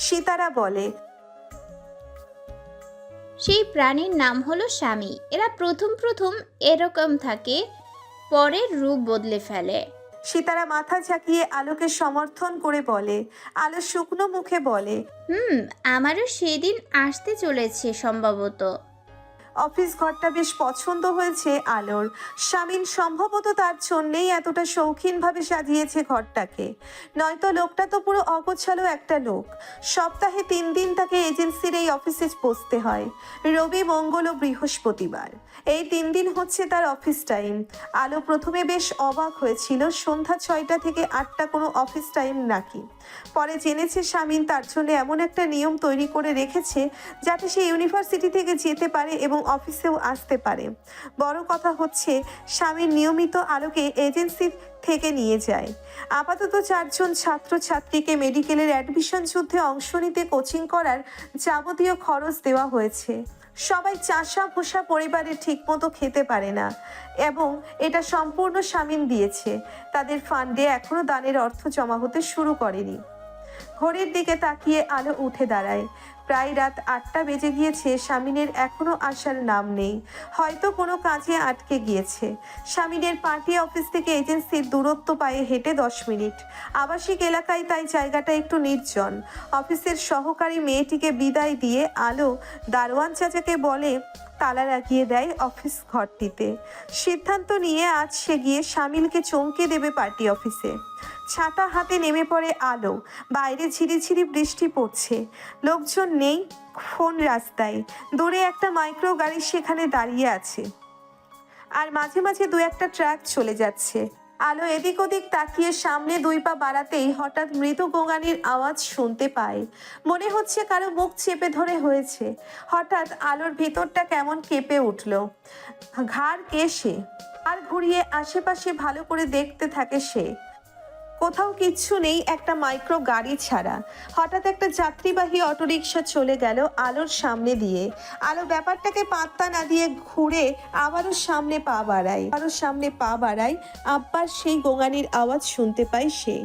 সিতারা বলে, সেই প্রাণীর নাম হলো স্বামী। এরা প্রথম প্রথম এরকম থাকে, পরে রূপ বদলে ফেলে। সিতারা মাথা ঝাঁকিয়ে আলোকে সমর্থন করে বলে। আলো শুকনো মুখে বলে, আমারও সেদিন আসতে চলেছে সম্ভবত। অফিস ঘরটা বেশ পছন্দ হয়েছে আলোর। স্বামীন সম্ভবত তার জন্যেই এতটা শৌখিনভাবে সাজিয়েছে ঘরটাকে, নয়তো লোকটা তো পুরো অগোছালো একটা লোক। সপ্তাহে 3 দিন তাকে এজেন্সির এই অফিসে বসতে হয়, রবি, মঙ্গল ও বৃহস্পতিবার। এই 3 দিন হচ্ছে তার অফিস টাইম। আলো প্রথমে বেশ অবাক হয়েছিল, সন্ধ্যা 6টা থেকে 8টা কোনো অফিস টাইম নাকি। পরে জেনেছে স্বামীন তার জন্য এমন একটা নিয়ম তৈরি করে রেখেছে যাতে সে ইউনিভার্সিটি থেকে যেতে পারে এবং অফিসেও আসতে পারে। বড় কথা হচ্ছে স্বামীর নিয়মিত আলোকে এজেন্সি থেকে নিয়ে যায়। আপাতত 4জন ছাত্রছাত্রীকে মেডিকেলের অ্যাডমিশন যুদ্ধে অংশ নিতে কোচিং করার যাবতীয় খরচ দেওয়া হয়েছে। সবাই চাষা ভুষা পরিবারে ঠিকমতো খেতে পারে না এবং এটা সম্পূর্ণ স্বামীন দিয়েছে। তাদের ফান্ডে এখনো দানের অর্থ জমা হতে শুরু করেনি। ঘড়ির দিকে তাকিয়ে আলো উঠে দাঁড়ায়। প্রায় রাত 8টা বেজে গিয়েছে, স্বামীনের এখনো আসার নাম নেই। হয়তো কোনো কাজে আটকে গিয়েছে। স্বামীনের পার্টি অফিস থেকে এজেন্সির দূরত্ব পায়ে হেঁটে 10 মিনিট। আবাসিক এলাকায়, তাই জায়গাটা একটু নির্জন। অফিসের সহকারী মেয়েটিকে বিদায় দিয়ে আলো দারোয়ান চাচাকে বলে তালা লাগিয়ে দেয় অফিস ঘরটিতে। সিদ্ধান্ত নিয়ে আজ সে গিয়ে শামিলকে চমকে দেবে পার্টি অফিসে। ছাতা হাতে নেমে পড়ে আলো। বাইরে ঝিরিঝিরি বৃষ্টি পড়ছে, লোকজন নেই। ফোন রাস্তায়, দূরে একটা মাইক্রো গাড়ি সেখানে দাঁড়িয়ে আছে, আর মাঝে মাঝে 2-1টা ট্রাক চলে যাচ্ছে। আলো এদিক ওদিক তাকিয়ে সামনে 2 পা বাড়াতেই হঠাৎ মৃদু গোঙানির আওয়াজ শুনতে পায়। মনে হচ্ছে কারো মুখ চেপে ধরে হয়েছে। হঠাৎ আলোর ভেতরটা কেমন কেঁপে উঠল। ঘাড় কেশে আর ঘুরিয়ে আশেপাশে ভালো করে দেখতে থাকে সে। কোথাও কিচ্ছু নেই, একটা মাইক্রো গাড়ি ছাড়া। হঠাৎ একটা যাত্রীবাহী অটোরিকশা চলে গেল আলোর সামনে দিয়ে। আলো ব্যাপারটাকে পাত্তা না দিয়ে ঘুরে আবারও সামনে পা বাড়ায়। আব্বার সেই গোঙানির আওয়াজ শুনতে পায় সে।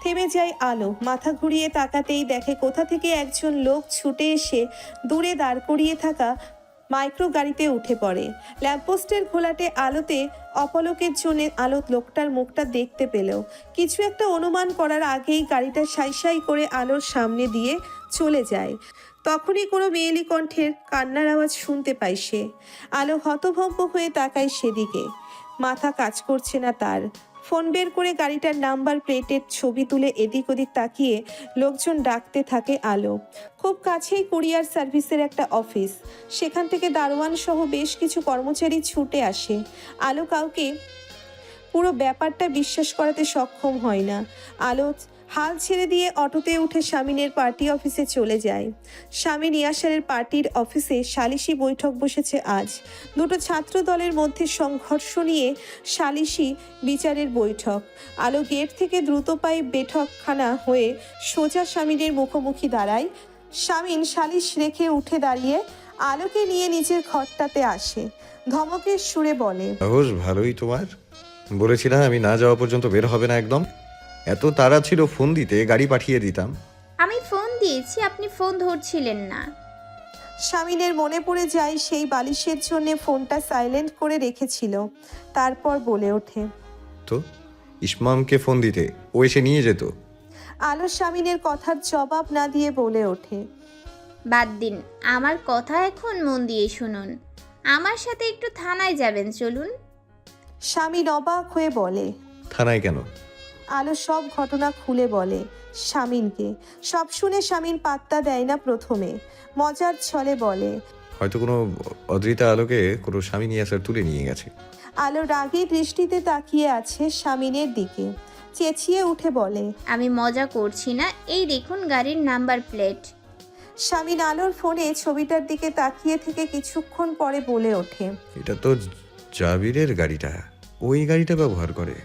থেমে যায় আলো। মাথা ঘুরিয়ে তাকাতেই দেখে কোথা থেকে একজন লোক ছুটে এসে দূরে দাঁড় করিয়ে থাকা মাইক্রো গাড়িতে উঠে পড়ে। ল্যাম্পপোস্টের ঘোলাটে আলোতে অপলকের জন্য আলো লোকটার মুখটা দেখতে পেল। কিছু একটা অনুমান করার আগেই গাড়িটা সাই সাই করে আলোর সামনে দিয়ে চলে যায়। তখনই কোনো মেয়েলি কণ্ঠের কান্নার আওয়াজ শুনতে পায় সে। আলো হতভম্ব হয়ে তাকায় সেদিকে। মাথা কাজ করছে না তার। ফোন বের করে গাড়িটার নাম্বার প্লেটের ছবি তুলে এদিক ওদিক তাকিয়ে লোকজন ডাকতে থাকে আলো। খুব কাছেই কুরিয়ার সার্ভিসের একটা অফিস। সেখান থেকে দারোয়ান সহ বেশ কিছু কর্মচারী ছুটে আসে। আলো কাউকে পুরো ব্যাপারটা বিশ্বাস করাতে সক্ষম হয় না। আলো হাল ছেড়ে দিয়ে অটোতে উঠে স্বামীনের পার্টি অফিসে চলে যায়। স্বামীন ইয়াসারের পার্টির অফিসে সালিশি বৈঠক বসেছে আজ। দুটো ছাত্র দলের মধ্যে সংঘর্ষ নিয়ে সালিশি বিচারের বৈঠক। আলো গেট থেকে দ্রুত পায়ে বৈঠকখানা হয়ে সোজা স্বামীনের মুখোমুখি দাঁড়ায়। স্বামীন সালিশ রেখে উঠে দাঁড়িয়ে আলোকে নিয়ে নিজের ঘরটাতে আসে। ধমকের সুরে বলে, সাহস ভালোই তোমার। বলেছিলাম আমি না যাওয়া পর্যন্ত বের হবে না একদম। এত তাড়া ছিল ফোন দিতে, গাড়ি পাঠিয়ে দিতাম। আমি ফোন দিয়েছি, আপনি ফোন ধরছিলেন না। স্বামীনের মনে পড়ে যায় সেই বালিশের জন্য ফোনটা সাইলেন্ট করে রেখেছিল। তারপর বলে ওঠে, তো ইসমামকে ফোন দিতে, ও এসে নিয়ে যেত। আলো স্বামীনের কথার জবাব না দিয়ে বলে ওঠে, বাদ দিন, আমার কথা এখন মন দিয়ে শুনুন। আমার সাথে একটু থানায় যাবেন, চলুন। স্বামীন অবাক হয়ে বলে। থানায় কেন? আলো সব ঘটনা খুলে বলে স্বামীনকে। সব শুনে স্বামীন পাত্তা দেয় না প্রথমে। মজার ছলে বলে, হয়তো কোনো অদ্রিতা আলোকে কোনো স্বামী নিয়ে আসার তুলে নিয়ে গেছে। আলো রাগী দৃষ্টিতে তাকিয়ে আছে স্বামীনের দিকে। চেঁচিয়ে উঠে বলে, আমি মজা করছি না, এই দেখুন গাড়ির নাম্বার প্লেট। স্বামীন আলোর ফোনে ছবিটার দিকে তাকিয়ে থেকে কিছুক্ষণ পরে বলে ওঠে, এটা তো জাবিরের গাড়িটা, ওই গাড়িটা ব্যবহার করে।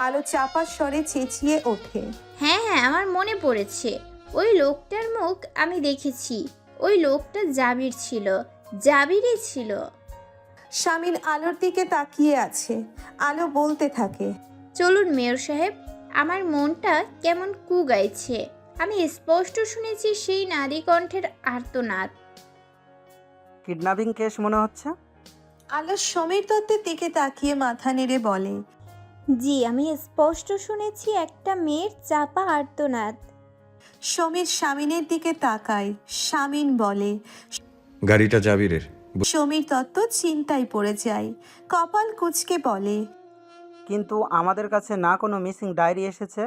আলো চাপা স্বরে চেঁচিয়ে ওঠে, হ্যাঁ হ্যাঁ, আমার মনে পড়েছে। ওই লোকটার মুখ আমি দেখেছি। ওই লোকটা জাবির ছিল, জাবিরই ছিল। স্বামীন আলোর দিকে তাকিয়ে আছে। আলো বলতে থাকে, চলুন মেয়র সাহেব, আমার মনটা কেমন কু গাইছে। আমি স্পষ্ট শুনেছি সেই নারী কণ্ঠের আর্তনাদ। কিডন্যাপিং কেস মনে হচ্ছে। আলো সমীর দত্তের দিকে তাকিয়ে মাথা নেড়ে বলে, জি, আমি স্পষ্ট শুনেছি একটা মেয়ের চাপা আর্তনাদ। সমীর স্বামীনের দিকে তাকায়। স্বামীন বলে, গাড়িটা জাবিরের। সমীর দত্ত চিন্তায় পড়ে যায়। কপাল কুঁচকে বলে, কিন্তু আমাদের কাছে না কোনো মিসিং ডায়েরি এসেছে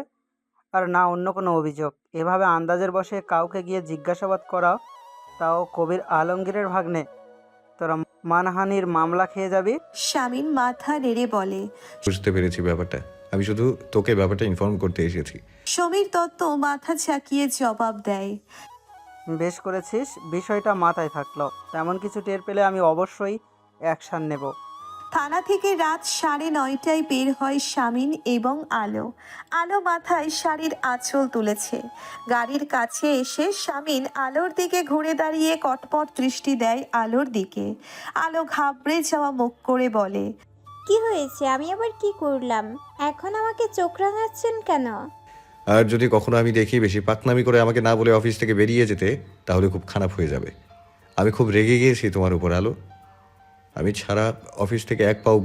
আর না অন্য কোনো অভিযোগ। এভাবে আন্দাজের বশে কাউকে গিয়ে জিজ্ঞাসাবাদ করা, তাও কবির আলমগীরের ভাগ্নে, তোরা মানহানির মামলা খেয়ে যাবি। স্বামীন মাথা নেড়ে বলে। বুঝতে পেরেছি ব্যাপারটা। আমি শুধু তোকে ব্যাপারটা ইনফর্ম করতে এসেছি। সমীর দত্ত মাথা ঝাঁকিয়ে জবাব দেয়, বেশ করেছিস, বিষয়টা মাথায় থাকলো। তেমন কিছু টের পেলে আমি অবশ্যই অ্যাকশান নেব। থানা থেকে রাত 9:30টায় বের হয় স্বামীন এবং আলো। আলো মাথায় শাড়ির আঁচল তুলেছে। গাড়ির কাছে এসে স্বামীন আলোর দিকে ঘুরে দাঁড়িয়ে কটমট দৃষ্টি দেয় আলোর দিকে। আলো ঘাবড়ে যাওয়া মুখ করে বলে, কি হয়েছে? আমি আবার কি করলাম? এখন আমাকে চোখ রাঙাচ্ছেন কেন? আর যদি কখনো আমি দেখি বেশি পাকনামি করে আমাকে না বলে অফিস থেকে বেরিয়ে যেতে, তাহলে খুব খারাপ হয়ে যাবে। আমি খুব রেগে গিয়েছি তোমার উপর আলো। আমি ছাড়া অফিস থেকে এক পাও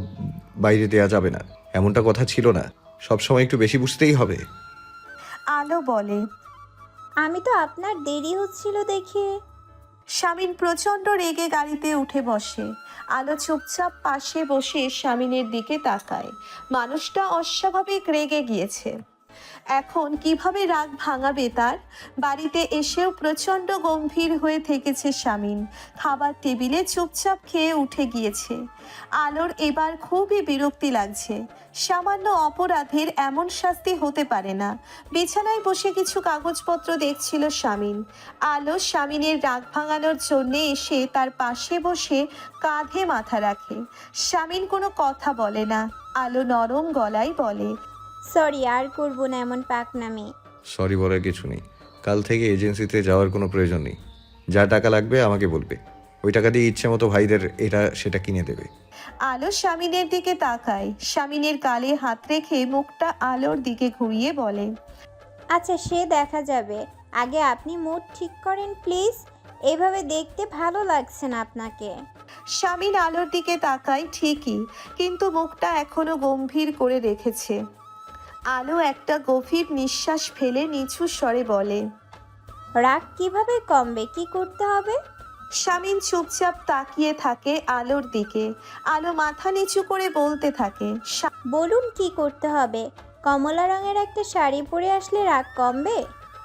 বাইরে দেয়া যাবে না, এমনটা কথা ছিল না। সবসময় একটু বেশি বুঝতেই হবে। আলো বলে, আমি তো আপনার দেরি হচ্ছিল দেখে। স্বামীন প্রচণ্ড রেগে গাড়িতে উঠে বসে। আলো চুপচাপ পাশে বসে স্বামীনের দিকে তাকায়। মানুষটা অস্বাভাবিক রেগে গিয়েছে। এখন কিভাবে রাগ ভাঙাবে তার? বাড়িতে এসেও প্রচণ্ড গম্ভীর হয়ে থেকেছে স্বামীন। খাবার টেবিলে চুপচাপ খেয়ে উঠে গিয়েছে। আলোর এবার খুবই বিরক্তি লাগছে। সামান্য অপরাধের এমন শাস্তি হতে পারে না। বিছানায় বসে কিছু কাগজপত্র দেখছিল স্বামীন। আলো স্বামীনের রাগ ভাঙানোর জন্য এসে তার পাশে বসে কাঁধে মাথা রাখে। স্বামীন কোনো কথা বলে না। আলো নরম গলায় বলে, সরি, আর করবো না এমন পাকনামি। সরি বলার কিছু নেই। কাল থেকে এজেন্সিতে যাওয়ার কোনো প্রয়োজন নেই। যা টাকা লাগবে আমাকে বলবে, ওই টাকা দিয়ে ইচ্ছে মতো ভাইদের এটা সেটা কিনে দেবে। আলো স্বামীনের দিকে তাকায়। স্বামীনের গালে হাত রেখে মুখটা আলোর দিকে ঘুরিয়ে বলে, আচ্ছা, সে দেখা যাবে। আগে আপনি মুড ঠিক করেন প্লিজ। এভাবে দেখতে ভালো লাগছে না আপনাকে। স্বামীন আলোর দিকে তাকায় ঠিকই, কিন্তু মুখটা এখনো গম্ভীর করে রেখেছে। আলো একটা গভীর নিঃশ্বাস ফেলে নিচু স্বরে বলে, রাগ কিভাবে কমবে? কি করতে হবে? স্বামীন চুপচাপ তাকিয়ে থাকে আলোর দিকে। আলো মাথা নিচু করে বলতে থাকে, বলুন কি করতে হবে? কমলা রঙের একটা শাড়ি পরে আসলে রাগ কমবে?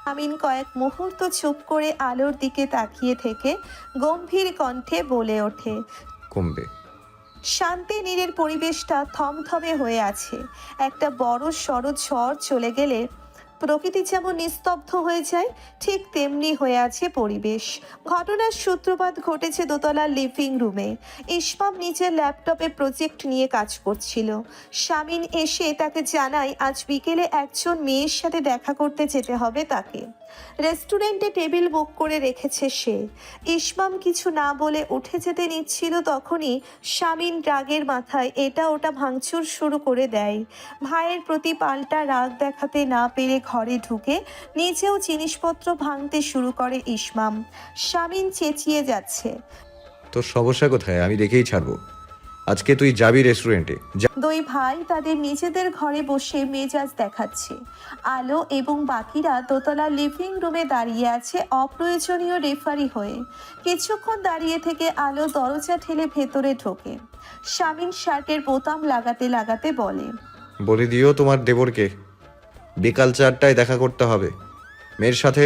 স্বামীন কয়েক মুহূর্ত চুপ করে আলোর দিকে তাকিয়ে থেকে গম্ভীর কণ্ঠে বলে ওঠে, কমবে। শান্তি নীরের পরিবেশটা থমথমে হয়ে আছে। একটা বড় সড় ঝড় চলে গেলে প্রকৃতি যেমন নিস্তব্ধ হয়ে যায়, ঠিক তেমনি হয়ে আছে পরিবেশ। ঘটনার সূত্রপাত ঘটেছে দোতলার লিভিং রুমে। ইসমাম নিজের ল্যাপটপে প্রজেক্ট নিয়ে কাজ করছিল। স্বামীন এসে তাকে জানায় আজ বিকেলে একজন মেয়ের সাথে দেখা করতে যেতে হবে তাকে। রেস্টুরেন্টে টেবিল বুক করে রেখেছে সে। ইসমাম কিছু না বলে উঠে যেতে নিচ্ছিল, তখনই স্বামীন রাগের মাথায় এটা ওটা ভাঙচুর শুরু করে দেয়। ভাইয়ের প্রতি পাল্টা রাগ দেখাতে না পেরে ঘরে ঢুকে নিজেও জিনিসপত্র ভাঙতে শুরু করে ইসমাম। স্বামীন চেঁচিয়ে যাচ্ছে, তোর সমস্যা কোথায়? আমি দেখেই ছাড়বো। আজকে তুই যাবি রেস্টুরেন্টে। দুই ভাই তাদের নিজেদের ঘরে বসে মেজাজ দেখাচ্ছে। আলো এবং বাকিরা দোতলার লিভিং রুমে দাঁড়িয়ে আছে অপ্রয়োজনীয় রেফারি হয়ে। কিছুক্ষণ দাঁড়িয়ে থেকে আলো দরজা ঠেলে ভেতরে ঢোকে। স্বামীন শার্টের বোতাম লাগাতে লাগাতে বলে, বলে দিও তোমার দেবরকে বিকাল 4টায় দেখা করতে হবে। মেয়ের সাথে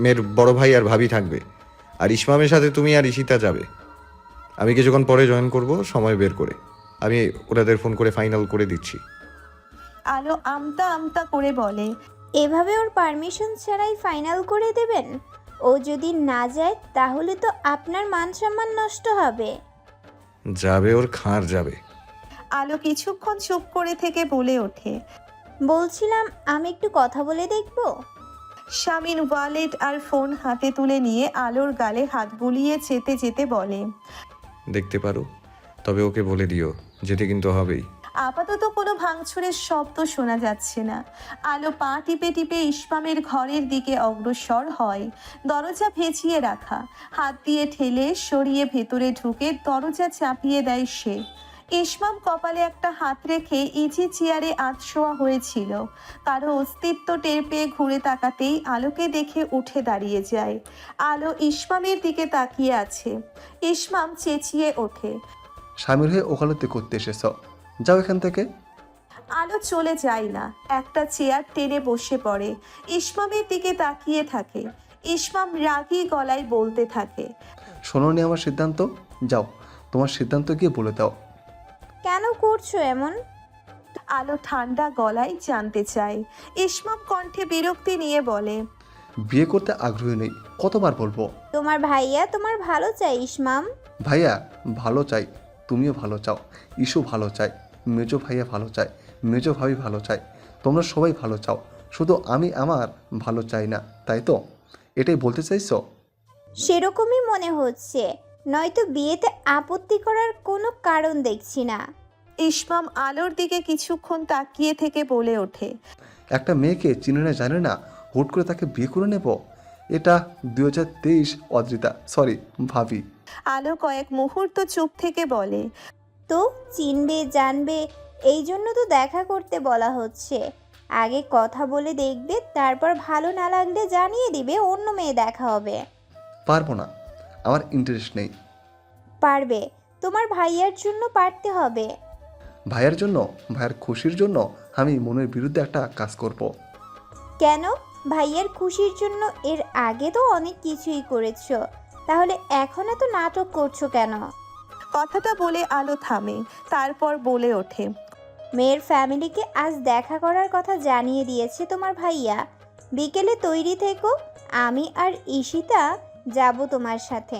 মেয়ের বড় ভাই আর ভাবি থাকবে, আর ইসমামের সাথে তুমি আর ঈশিতা যাবে। আমি কিছুক্ষণ পরে জয়েন করব, সময় বের করে। আমি ওনাদের ফোন করে ফাইনাল করে দিচ্ছি। আলো আমতা আমতা করে বলে, এভাবে ওর পারমিশন ছাড়াই ফাইনাল করে দেবেন? ও যদি না যায় তাহলে তো আপনার মান সম্মান নষ্ট হবে। যাবে, ওর খাঁড় যাবে। আলো কিছুক্ষণ চুপ করে থেকে বলে ওঠে, বলছিলাম আমি একটু কথা বলে দেখব। স্বামীন ওয়ালেট আর ফোন হাতে তুলে নিয়ে আলোর গালে হাত বুলিয়ে যেতে যেতে বলে, দেখতে পারো, তবে ওকে বলে দিও যেতে কিন্তু হবেই। আপাতত কোনো ভাঙচুরের শব্দ শোনা যাচ্ছে না। আলো পা টিপে টিপে ইসমামের ঘরের দিকে অগ্রসর হয়। দরজা ভেজিয়ে রাখা, হাত দিয়ে ঠেলে সরিয়ে ভেতরে ঢুকে দরজা চাপিয়ে দেয় সে। ইসমাম কপালে একটা হাত রেখে ইজি চেয়ারে আধশোয়া হয়েছিল। কারো অস্তিত্ব টের পেয়ে ঘুরে তাকাতেই আলোকে দেখে উঠে দাঁড়িয়ে যায়। আলো ইসমামের দিকে তাকিয়ে আছে। ইসমাম চেঁচিয়ে ওঠে। স্বামীর হয়ে ওকালতি করতে এসেছ, যাও এখান থেকে। আলো চলে যায় না, একটা চেয়ার টেনে বসে পড়ে। ইসমামের দিকে তাকিয়ে থাকে। ইসমাম রাগী গলায় বলতে থাকে। শোনোনি আমার সিদ্ধান্ত, যাও তোমার সিদ্ধান্ত গিয়ে বলে দাও। কেন করছো এমন? আলো ঠান্ডা গলায় জানতে চায়। ইসমাম কণ্ঠে বিরক্তি নিয়ে বলে। বিয়ে করতে আগ্রহী নেই, কতবার বলবো। তোমার ভাইয়া তোমার ভালো চাই ইসমাম। ভাইয়া ভালো চাই, তুমিও ভালো চাও, ইস্যু ভালো চাই, মেজো ভাইয়া ভালো চায়, মেজো ভাবি ভালো চায়, তোমরা সবাই ভালো চাও, শুধু আমি আমার ভালো চাই না, তাই তো? এটাই বলতে চাইছো? সেরকমই মনে হচ্ছে, নয়তো বিয়েতে আপত্তি করার কোনো কারণ দেখছি না। ইসমাম আলোর দিকে কিছুক্ষণ তাকিয়ে থেকে বলে ওঠে। একটা মেয়েকে চিনে না জানে না, হুট করে তাকে বিয়ে করে নেব? এটা 2023 অদ্রিতা, সরি ভাবি। আলো কয়েক মুহূর্ত চুপ থেকে বলে। তো চিনবে জানবে, এই জন্য তো দেখা করতে বলা হচ্ছে। আগে কথা বলে দেখবে, তারপর ভালো না লাগলে জানিয়ে দিবে, অন্য মেয়ে দেখা হবে। পারবো না, আমার ইন্টারেস্ট নেই। পারবে, তোমার ভাইয়ার জন্য পারতে হবে। ভাইয়ের জন্য, ভাইয়ের খুশির জন্য আমি মনের বিরুদ্ধে একটা কাজ করব। কেন? ভাইয়ার খুশির জন্য এর আগে তো অনেক কিছুই করেছো, তাহলে এখন এত নাটক করছো কেন? কথাটা বলে আলো থামে, তারপর বলে ওঠে। মেয়ের ফ্যামিলিকে আজ দেখা করার কথা জানিয়ে দিয়েছে তোমার ভাইয়া। বিকেলে তৈরি থেকো, আমি আর ঈশিতা যাব তোমার সাথে।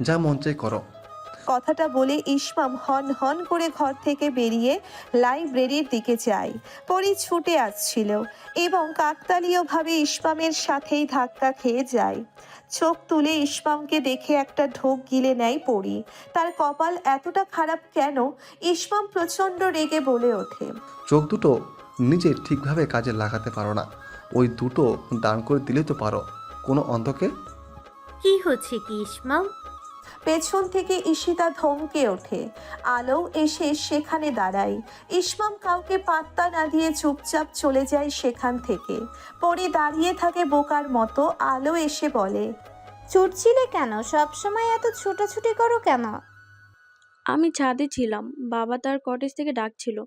যা মন চাই করো। কথাটা বলে ইসমাম হন হন করে ঘর থেকে বেরিয়ে লাইব্রেরির দিকে যায়। পরি ছুটে আসছিল এবং কাকতালীয়ভাবে ইসমামের সাথেই ধাক্কা খেয়ে যায়। চোখ তুলে ইসমামকে দেখে একটা ঢোক গিলে নেয় পরি। তার কপাল এতটা খারাপ কেন? ইসমাম প্রচণ্ড রেগে বলে ওঠে। চোখ দুটো নিজে ঠিকভাবে কাজে লাগাতে পারো না, ওই দুটো দান করে দিলে তো পারো কোনো অন্ধকে। কি হচ্ছে কি ইসমাম? পেছন থেকে ঈশিতা ধমকে ওঠে। আলো এসে সেখানে দাঁড়ায়। ইসমাম কাউকে পাত্তা না দিয়ে চুপচাপ চলে যায় সেখান থেকে। পরে দাঁড়িয়ে থাকে বোকার মতো। আলো এসে বলে। ছুটছিলে কেন? সবসময় এত ছুটোছুটি করো কেন? আমি ছাদে ছিলাম, বাবা তার কটেজ থেকে ডাকছিল,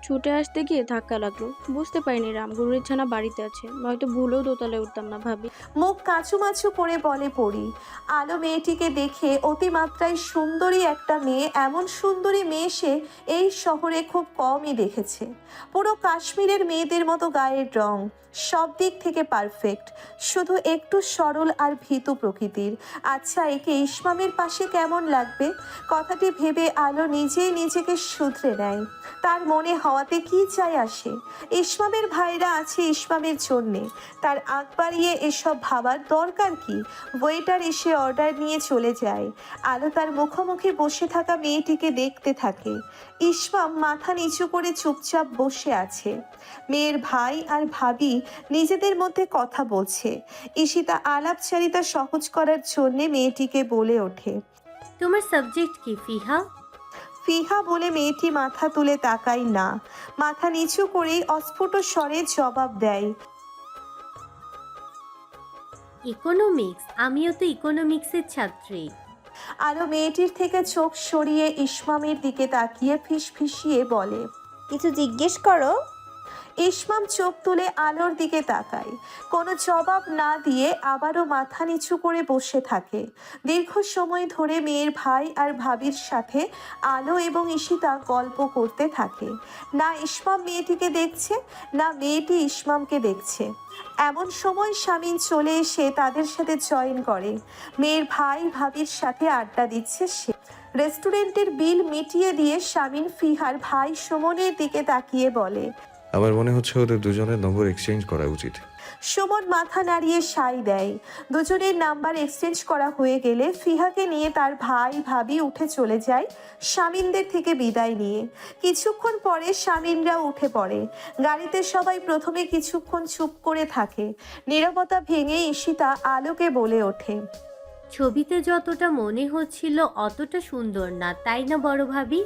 ছুটে আসতে গিয়ে ধাক্কা লাগলো। বুঝতে পারিনি রামগুরুর ছানা বাড়িতে আছে, নয়তো ভুলেও দোতলায় উঠতাম না ভাবি। মুখ কাঁচুমাচু করে বলে পড়ি। আলো মেয়েটিকে দেখে অতিমাত্রায় সুন্দরী একটা মেয়ে, এমন সুন্দরী মেয়ে সে এই শহরে খুব কমই দেখেছে। পুরো কাশ্মীরের মেয়েদের মতো গায়ের রং, সব দিক থেকে পারফেক্ট, শুধু একটু সরল আর ভীতু প্রকৃতির। আচ্ছা, একে ইসমামের পাশে কেমন লাগবে? কথাটি ভেবে আলো নিজেই নিজেকে শুধরে নেয়। তার মনে হওয়াতে কি চাই আসে? ইসমামের ভাইরা আছে ইসমামের জন্যে, তার আগ বাড়িয়ে এসব ভাবার দরকার কি? ওয়েটার এসে অর্ডার নিয়ে চলে যায়। আলো তার মুখোমুখি বসে থাকা মেয়েটিকে দেখতে থাকে। ইসমাম মাথা নিচু করে চুপচাপ বসে আছে। মেয়ের ভাই আর ভাবি নিজেদের মধ্যে কথা বলছে। ঈশিতা আলাপচারিতা সহজ করার জন্যে মেয়েটিকে বলে ওঠে। তোমার সাবজেক্ট কি ফিহা? ফিহা বলে মেয়েটি মাথা তুলে তাকায় না, মাথা নিচু করেই অস্ফুট স্বরে জবাব দেয়। ইকোনমিক্স, আমিও তো ইকোনমিক্সের ছাত্রী। আলো মেয়েটির থেকে চোখ সরিয়ে ইসমামের দিকে তাকিয়ে ফিসফিসিয়ে বলে। কিছু জিজ্ঞেস করো। ইসমাম চোখ তুলে আলোর দিকে তাকায়। কোনো জবাব না দিয়ে আবারও মাথা নিচু করে বসে থাকে। দীর্ঘ সময় ধরে মেয়ের ভাই আর ভাবির সাথে আলো এবং ঈশিতা গল্প করতে থাকে। না ইসমাম মেয়েটিকে দেখছে, না মেয়েটি ইসমামকে দেখছে। এমন সময় শামিন চলে এসে তাদের সাথে জয়েন করে। মেয়ের ভাই ভাবির সাথে আড্ডা দিচ্ছে সে। রেস্টুরেন্টের বিল মিটিয়ে দিয়ে শামিন ফিহার ভাই সুমনের দিকে তাকিয়ে বলে। আমার মনে হচ্ছে ওদের দুজনের নম্বর এক্সচেঞ্জ করা উচিত। সুমন মাথা নাড়িয়ে সাই দেয়। দুজনের নাম্বার এক্সচেঞ্জ করা হয়ে গেলে ফিহাকে নিয়ে তার ভাই ভাবি উঠে চলে যায় শামিনদের থেকে বিদায় নিয়ে। কিছুক্ষণ পরে শামিনরা উঠে পড়ে। গাড়িতে সবাই প্রথমে কিছুক্ষণ চুপ করে থাকে। নীরবতা ভেঙে ঈশিতা আলোকে বলে ওঠে, ছবিতে যতটা মনে হচ্ছিল অতটা সুন্দর না, তাই না বড় ভাবি?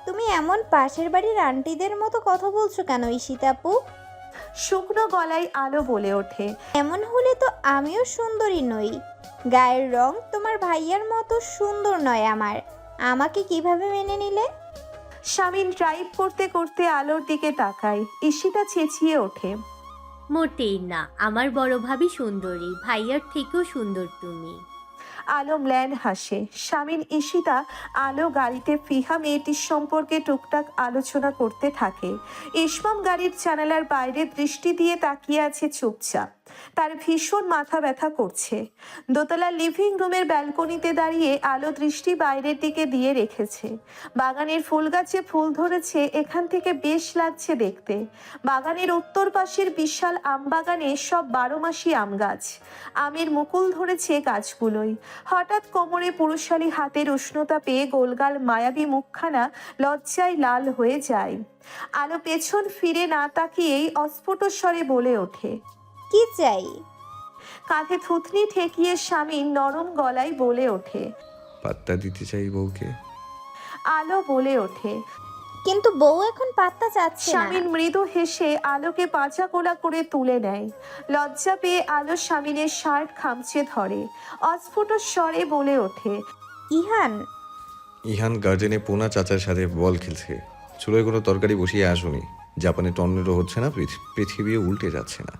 তুমি এমন পাশের বাড়ির আন্টিদের মতো কথা বলছো কেন ঈশিতাপু? শুকনো গলায় আলো বলে ওঠে, এমন হলে তো আমিও সুন্দরী নই। গায়ের রং তোমার ভাইয়ার মতো সুন্দর নয় আমার। আমাকে কিভাবে মেনে নিলে? শামিন ড্রাইভ করতে করতে আলোর দিকে তাকায়। ঈশিতা চেঁচিয়ে ওঠে, মোটেই না, আমার বড় ভাবি সুন্দরী, ভাইয়ার থেকেও সুন্দর তুমি। আলো ম্ল্যান হাসে। শামিন, ঈশিতা, আলো গাড়িতে ফিহা মেয়েটির সম্পর্কে টুকটাক আলোচনা করতে থাকে। ইসমাম গাড়ির জানালার বাইরে দৃষ্টি দিয়ে তাকিয়ে আছে চুপচাপ। তার ভীষণ মাথা ব্যথা করছে। দোতলা লিভিং রুমের ব্যালকনিতে দাঁড়িয়ে আলো দৃষ্টি বাইরের দিকে দিয়ে রেখেছে। বাগানের ফুল গাছে ফুল ধরেছে, এখান থেকে বেশ লাগছে দেখতে। বাগানের উত্তর পাশের বিশাল আম বাগানে সব 12 মাসি আম গাছ। আমের মুকুল ধরেছে গাছগুলোই। হঠাৎ কোমরে পুরুষালী হাতের উষ্ণতা পেয়ে গোলগাল মায়াবী মুখখানা লজ্জায় লাল হয়ে যায়। আলো পেছন ফিরে না তাকিয়েই অস্ফুট স্বরে বলে ওঠে, কি চাই? কাঁধে থুতনি ঠেকিয়ে শামিন নরম গলায় বলে ওঠে, পাত্তা দিতে চাই বউকে। আলো বলে ওঠে। কিন্তু বউ এখন পাত্তা চাচ্ছে না। শামিন মৃদু হেসে আলোকে পাঁচা কোলা করে তুলে নেয়। লজ্জা পেয়ে আলো শামিনের শার্ট খামচে ধরে। অস্ফুট স্বরে বলে ওঠে, ইহান, ইহান গার্ডেনে পোনা চাচার সাথে বল খেলছে। চুলোয় কোনো তরকারি বসিয়ে আসুনি। জাপানে টর্নেডো হচ্ছে না, পৃথিবী উল্টে যাচ্ছে না।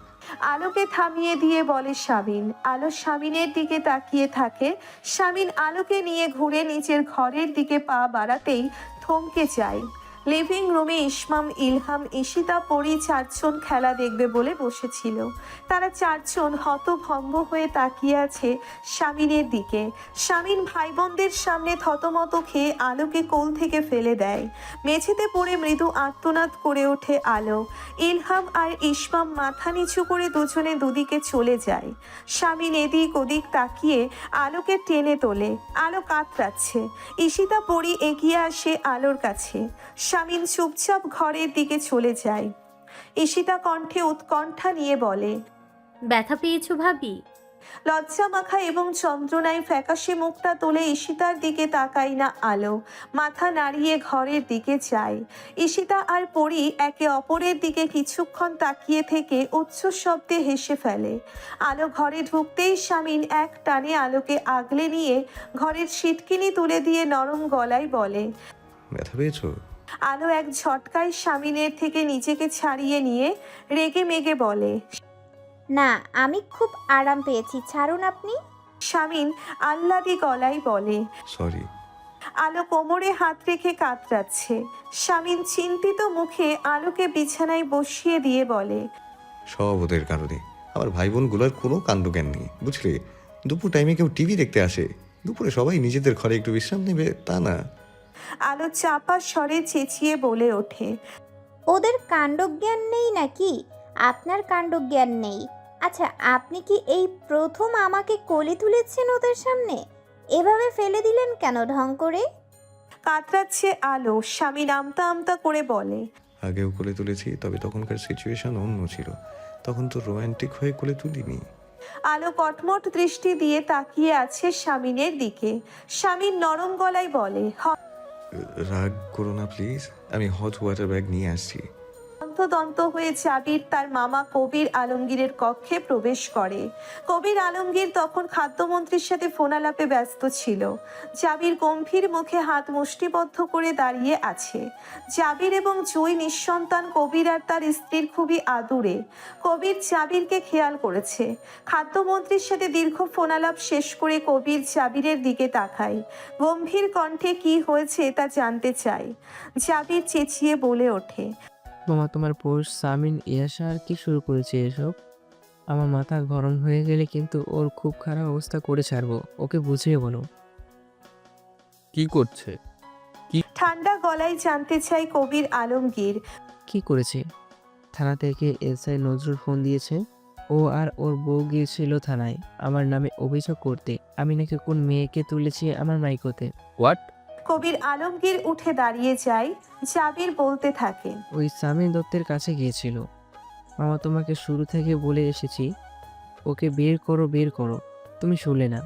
আলোকে থামিয়ে দিয়ে বলে শামিন। আলো শামিনের দিকে তাকিয়ে থাকে। শামিন আলোকে নিয়ে ঘুরে নিচের ঘরের দিকে পা বাড়াতেই থমকে যায়। লিভিং রুমে ইসমাম, ইলহাম, ঈশিতা, পরি 4 জন খেলা দেখবে বলে বসেছিল। তারা 4 জন হতভম্ব হয়ে তাকিয়ে আছে শামিনের দিকে। শামিন ভাই বোনদের সামনে থতমত খেয়ে আলোকে কোল থেকে ফেলে দেয়। মেঝেতে পড়ে মৃদু আর্তনাদ করে ওঠে আলো। ইলহাম আর ইসমাম মাথা নিচু করে দুজনে দুদিকে চলে যায়। শামিন এদিক ওদিক তাকিয়ে আলোকে টেনে তোলে। আলো কাতরাচ্ছে। ঈশিতা, পরি এগিয়ে আসে আলোর কাছে। শামিন চুপচাপ ঘরের দিকে চলে যায়। ঈশিতা কণ্ঠে উৎকণ্ঠা নিয়ে বলে, ব্যথা পেয়েছো ভাবি? লজ্জা মাখা এবং যন্ত্রণায় ফ্যাকাশে মুখটা তুলে ঈশিতার দিকে তাকাই না আলো। মাথা নাড়িয়ে ঘরের দিকে যায়। ঈশিতা আর পরি একে অপরের দিকে কিছুক্ষণ তাকিয়ে থেকে উচ্চ শব্দে হেসে ফেলে। আলো ঘরে ঢুকতেই শামিন এক টানে আলোকে আগলে নিয়ে ঘরের সিটকিনি তুলে দিয়ে নরম গলায় বলে, ব্যথা পেয়েছো? আলো এক ঝটকায় শামিনের থেকে নিজেকে ছাড়িয়ে নিয়ে রেগে মেগে বলে, না আমি খুব আরাম পেয়েছি, ছাড়ুন আপনি। শামিন আহ্লাদি গলায় বলে। সরি। আলো কোমরে হাত রেখে কাতরাচ্ছে। শামিন চিন্তিত মুখে আলোকে বিছানায় বসিয়ে দিয়ে বলে, সব ওদের কারণে। আমার ভাই বোনগুলোর কোনো কাণ্ডজ্ঞান নেই, বুঝলে? দুপুর টাইমে কেউ টিভি দেখতে আসে, দুপুরে সবাই নিজেদের ঘরে একটু বিশ্রাম নেবে তা না। আলো চাপা স্বরে চেঁচিয়ে বলে ওঠে, ওদের কাণ্ডজ্ঞান নেই নাকি? আপনার কাণ্ডজ্ঞান নেই? আচ্ছা, আপনি কি এই প্রথম আমাকে কোলে তুলেছেন ওদের সামনে? এভাবে ফেলে দিলেন কেন ঢং করে? কাতরাচ্ছে আলো। শামিন আমতা আমতা করে বলে, আগেও কোলে তুলেছি, তবে তখনকার সিচুয়েশন অন্য ছিল। তখন তো রোম্যান্টিক হয়ে কোলে তুলিনি। আলো কটমট দৃষ্টি দিয়ে তাকিয়ে আছে শামিনের দিকে। শামিন নরম গলায় বলে, রাগ করো না প্লিজ, আমি হট ওয়াটার ব্যাগ নিয়ে আসছি। হন্তদন্ত হয়ে জাবির তার মামা কবির আলমগীরের কক্ষে প্রবেশ করে। কবির আলমগীর তখন খাদ্যমন্ত্রীর সাথে ফোনালাপে ব্যস্ত ছিল। জাবির গম্ভীর মুখে হাত মুষ্টিবদ্ধ করে দাঁড়িয়ে আছে। জাবির এবং জুই নিঃসন্তান। কবির আর তার স্ত্রীর খুবই আদুরে। কবির জাবিরকে খেয়াল করেছে। খাদ্যমন্ত্রীর সাথে দীর্ঘ ফোনালাপ শেষ করে কবির জাবিরের দিকে তাকায়। গম্ভীর কণ্ঠে কি হয়েছে তা জানতে চায়। জাবির চেঁচিয়ে বলে ওঠে, মামা, তোমার পোষ সামিন ইয়াসা আর কি শুরু করেছে এসব? আমার মাথা গরম হয়ে গেলে কিন্তু ওর খুব খারাপ অবস্থা করে ছাড়বো। ওকে বুঝিয়ে বলো। কি করছে? ঠান্ডা গলায় জানতে চায় কবির আলমগীর। কি করেছে? থানা থেকে এসআই নজরুল ফোন দিয়েছে। ও আর ওর বউ গিয়েছিল থানায় আমার নামে অভিযোগ করতে। আমি নাকি কোন মেয়েকে তুলেছি আমার মাইকোতে। হোয়াট? কবির আলমগীর উঠে দাঁড়িয়ে যায়। জাবির বলতে থাকে, ওই সামিন দত্তের কাছে গিয়েছিল। মামা, তোমাকে শুরু থেকে বলে এসেছি ওকে বের করো বের করো, তুমি শুনলে না।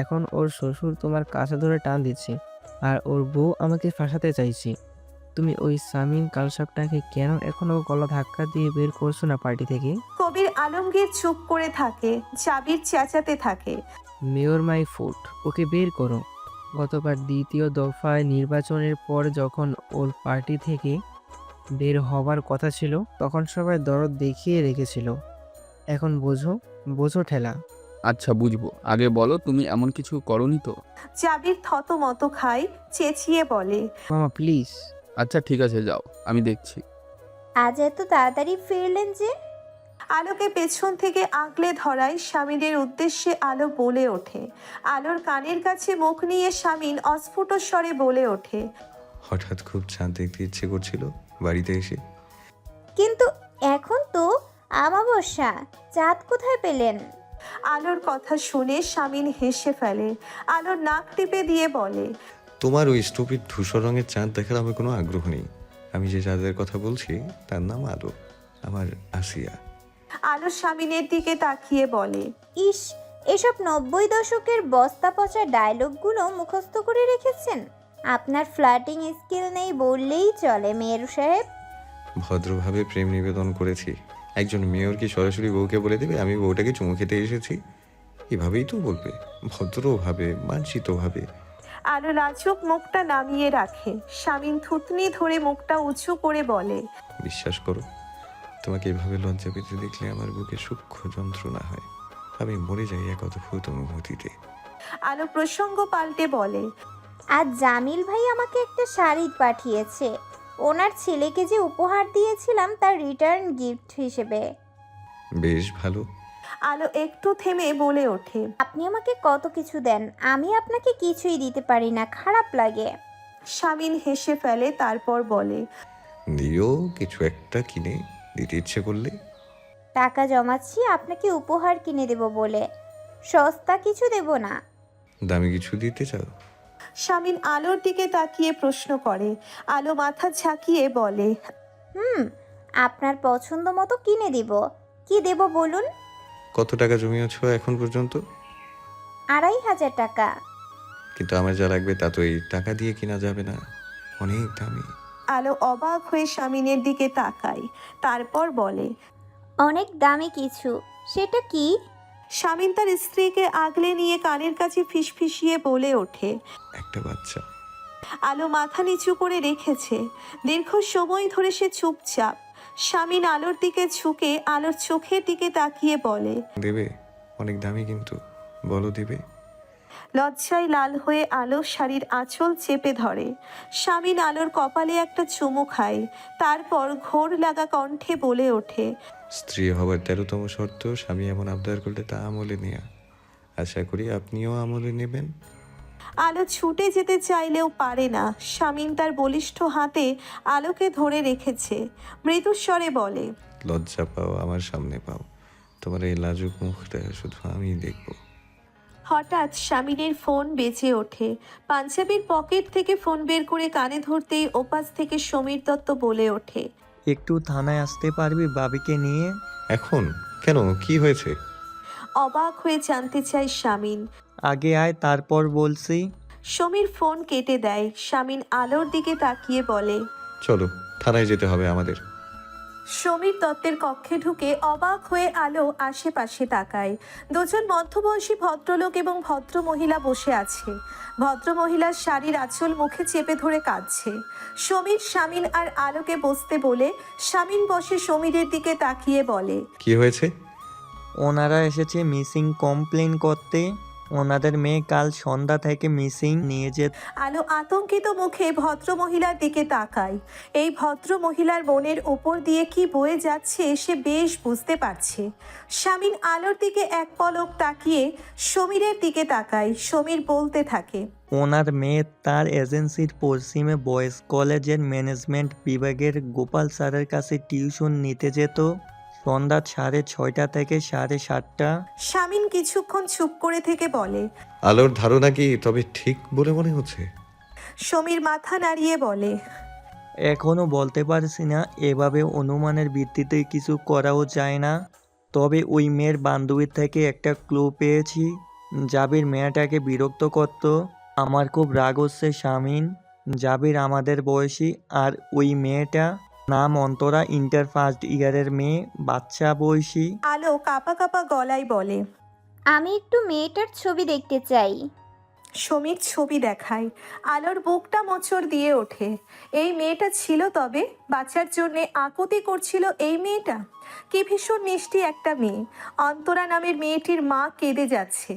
এখন ওর শ্বশুর তোমার কাছে ধরে টান দিচ্ছে আর ওর বউ আমাকে ফাঁসাতে চাইছে। তুমি ওই সামিন কালসাপটাকে কেন এখনো গলা ধাক্কা দিয়ে বের করছো না পার্টি থেকে? কবির আলমগীর চুপ করে থাকে। জাবির চেঁচাতে থাকে, মেয়র মাই ফুট, ওকে বের করো। গতবার দ্বিতীয় দফায় নির্বাচনের পর যখন ওর পার্টি থেকে বের হবার কথা ছিল তখন সবাই দরদ দেখিয়ে রেখেছিল। এখন বোঝো, বোঝো ঠেলা। আচ্ছা বুঝবো, আগে বলো তুমি এমন কিছু করনি তো? জাবির থতমত খায়, চেঁচিয়ে বলে, মামা প্লিজ। আচ্ছা ঠিক আছে, যাও, আমি দেখছি। আজ এত তাড়াতাড়ি ফিরলেন যে? আলোকে পেছন থেকে আগলে ধরায় স্বামীনের উদ্দেশ্যে আলো বলে ওঠে। আলোর কানের কাছে মুখ নিয়ে স্বামীন অস্ফুট স্বরে বলে ওঠে, হঠাৎ খুব চাঁদ দেখতে ইচ্ছে করছিল বাড়িতে এসে। কিন্তু এখন তো আমাবস্যা, চাঁদ কোথায় পেলেন? আলোর কথা শুনে স্বামীন হেসে ফেলে। আলোর নাক টিপে দিয়ে বলে, তোমার ওই স্টুপিড ধূসর রঙের চাঁদ দেখার আমার কোনো আগ্রহ নেই। আমি যে চাঁদের কথা বলছি তার নাম আলো, আমার আসিয়া। আলো স্বামীনের দিকে তাকিয়ে বলে, ইস, এসব 90 দশকের বস্তা পচা ডায়লগগুলো মুখস্থ করে রেখেছেন। আপনার ফ্লার্টিং স্কিল নেই বললেই চলে মেয়র সাহেব। ভদ্রভাবে প্রেম নিবেদন করেছি। একজন মেয়র কি সরাসরি বউকে বলে দেবে আমি বউটাকে চুমু খেতে এসেছি? এভাবেই তো বলবে, ভদ্রভাবে, মানসিতভাবে। আলো লাজুক মুখটা নামিয়ে রাখে। স্বামীন থুতনি ধরে মুখটা উঁচু করে বলে, বিশ্বাস করো, তোমাকে এভাবে লজ্জা পেতে দেখলে আমার বুকে সূক্ষ্ম যন্ত্রণা হয়। আমি মরে যাই এক অদ্ভুত অনুভূতিতে। আলো প্রসঙ্গ পাল্টে বলে, আজ জামিল ভাই আমাকে একটা শাড়ি পাঠিয়েছে। ওনার ছেলেকে যে উপহার দিয়েছিলাম তার রিটার্ন গিফট হিসেবে। বেশ ভালো। আলো একটু থেমে বলে ওঠে, আপনি আমাকে কত কিছু দেন, আমি আপনাকে কিছুই দিতে পারি না, খারাপ লাগে। স্বামীন হেসে ফেলে, তারপর বলে, দিও কিছু একটা কিনে দিতে ইচ্ছে করলে। টাকা জমাচ্ছি আপনাকে উপহার কিনে দেব বলে, সস্তা কিছু দেব না। দামি কিছু দিতে চাও? স্বামীন আলোর দিকে তাকিয়ে প্রশ্ন করে। আলো মাথা ঝাঁকিয়ে বলে, আপনার পছন্দ মতো কিনে দেব। কি দেব বলুন? কত টাকা জমিয়েছ এখন পর্যন্ত? 2500 টাকা। কিন্তু আমার যা লাগবে তা তো এই টাকা দিয়ে কিনা যাবে না, অনেক দামি। আলো অবাক হয়ে স্বামীনের দিকে তাকায়, তারপর বলে, অনেক দামি কিছু, সেটা কি? স্বামীন তার স্ত্রীকে আগলে নিয়ে কানের কাছে ফিসফিসিয়ে বলে ওঠে। একটা বাচ্চা। আলো মাথা নিচু করে রেখেছে। দীর্ঘ সময় ধরে সে চুপচাপ। স্বামীন আলোর দিকে ঝুঁকে আলোর চোখের দিকে তাকিয়ে বলে, দেবে? অনেক দামি কিন্তু, বলো দেবে? লজ্জায় লাল হয়ে আলো শাড়ির আঁচল চেপে ধরে। স্বামীন আলোর কপালে একটা চুমু খায়, তারপর ঘোর লাগা কণ্ঠে বলে ওঠে, স্ত্রী হবার 13তম শর্ত স্বামী এমন আবদার করলে তা আমলে নেয়া। আশা করি আপনিও আমলে নেবেন। আলো ছুটে যেতে চাইলেও পারে না। স্বামীন তার বলিষ্ঠ হাতে আলোকে ধরে রেখেছে। মৃদুস্বরে বলে, লজ্জা পাও আমার সামনে পাও, তোমার এই লাজুক মুখটা শুধু আমিই দেখব। হঠাৎ স্বামীনের ফোন বেজে ওঠে। পাঞ্জাবির পকেট থেকে ফোন বের করে কানে ধরতেই ওপাশ থেকে সমীর দত্ত বলে ওঠে, একটু থানায় আসতে পারবি বাবিকে নিয়ে? এখন কেন, কি হয়েছে? অবাক হয়ে জানতে চায় স্বামীন। আগে আয়, তারপর বলছি। সমীর ফোন কেটে দেয়। স্বামীন আলোর দিকে তাকিয়ে বলে, চলো, থানায় যেতে হবে আমাদের। সমীর দত্তের কক্ষে ঢুকে অবাক হয়ে আলো আশেপাশে তাকায়। দুজন মধ্যবয়সী ভদ্রলোক এবং ভদ্র মহিলা বসে আছে। ভদ্র মহিলার শাড়ির আঁচল মুখে চেপে ধরে কাঁদছে। সমীর স্বামীন আর আলোকে বসতে বলে স্বামীন বসে সমীরের দিকে তাকিয়ে বলে, কি হয়েছে? ওনারা এসেছে মিসিং কমপ্লেন করতে। ওনাদের মেয়ে কাল সন্ধ্যা থেকে মিসিং নিয়ে যে আলো আতঙ্কিত মুখে ভদ্র মহিলার দিকে তাকায়। এই ভদ্র মহিলার মনের ওপর দিয়ে কি বয়ে যাচ্ছে সে বেশ বুঝতে পারছে। শামিন আলোর দিকে এক পলক তাকিয়ে সমীরের দিকে তাকায়। সমীর বলতে থাকে, ওনার মেয়ে তার এজেন্সির পশ্চিমে বয়েজ কলেজের ম্যানেজমেন্ট বিভাগের গোপাল স্যারের কাছে টিউশন নিতে যেত সন্ধ্যা 6:30 থেকে 7:30। শামিন কিছুক্ষণ চুপ করে থেকে বলে। আলোর ধারণা কি তবে ঠিক বলে মনে হচ্ছে? সমীর মাথা নাড়িয়ে বলে, এখনো বলতে পারছি না, এভাবে অনুমানের ভিত্তিতে কিছু করাও যায় না। তবে ওই মেয়ের বান্ধবীর থেকে একটা ক্লু পেয়েছি। জাবির মেয়েটাকে বিরক্ত করত। আমার খুব রাগ হচ্ছে শামিন। জাবির আমাদের বয়সী, আর ওই মেয়েটা নাম অন্তরা, ইন্টার ফার্স্ট ইয়ারের মেয়ে, বাচ্চা বয়সী। আলো কাঁপা কাঁপা গলায় বলে। আমি একটু মেয়েটার ছবি দেখতে চাই। সমীর ছবি দেখায়। আলোর বুকটা মোচড় দিয়ে ওঠে। এই মেয়েটা ছিল তবে বাচ্চার জন্য আকুতি করছিল এই মেয়েটা। কি ভীষণ মিষ্টি একটা মেয়ে। অন্তরা নামের মেয়েটির মা কেঁদে যাচ্ছে।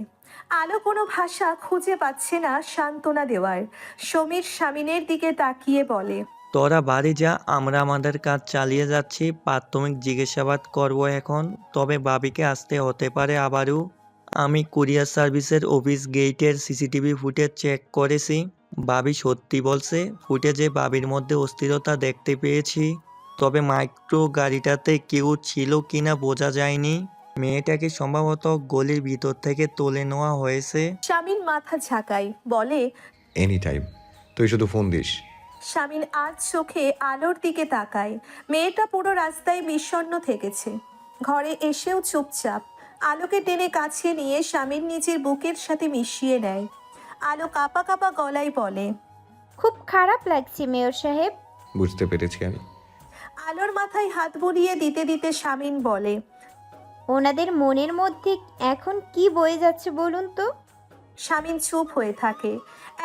আলো কোনো ভাষা খুঁজে পাচ্ছে না সান্ত্বনা দেওয়ার। সমীর শামিনের দিকে তাকিয়ে বলে, তোরা বাড়ি যা, আমরা আমাদের কাজ চালিয়ে যাচ্ছি। প্রাথমিক জিজ্ঞাসাবাদ করব এখন, তবে বাবিকে আসতে হতে পারে আবারও। আমি কুরিয়ার সার্ভিসের অফিস গেটের সিসিটিভি ফুটেজ চেক করেছি। বাবি সত্যি বলছে, ফুটেজে বাবির মধ্যে অস্থিরতা দেখতে পেয়েছি। তবে মাইক্রো গাড়িটাতে কেউ ছিল কিনা বোঝা যায়নি। মেয়েটাকে সম্ভবত গলির ভিতর থেকে তুলে নেওয়া হয়েছে। শামিন মাথা ঝাঁকায় বলে, এনি টাইম, তুই শুধু ফোন দিস। শামিন আজ চোখে আলোর দিকে তাকায়। মেয়েটা পুরো রাস্তায় বিষণ্ণ থেকেছে। ঘরে এসেও চুপচাপ। আলোকে টেনে কাছে নিয়ে শামিন নিজের বুকের সাথে মিশিয়ে নেয়। আলো কাঁপা কাঁপা গলায় বলে, খুব খারাপ লাগছে মেয়র সাহেব। বুঝতে পেরেছি আমি। আলোর মাথায় হাত বুলিয়ে দিতে দিতে শামিন বলে, ওনাদের মনের মধ্যে এখন কি বয়ে যাচ্ছে বলুন তো? শামিন চুপ হয়ে থাকে।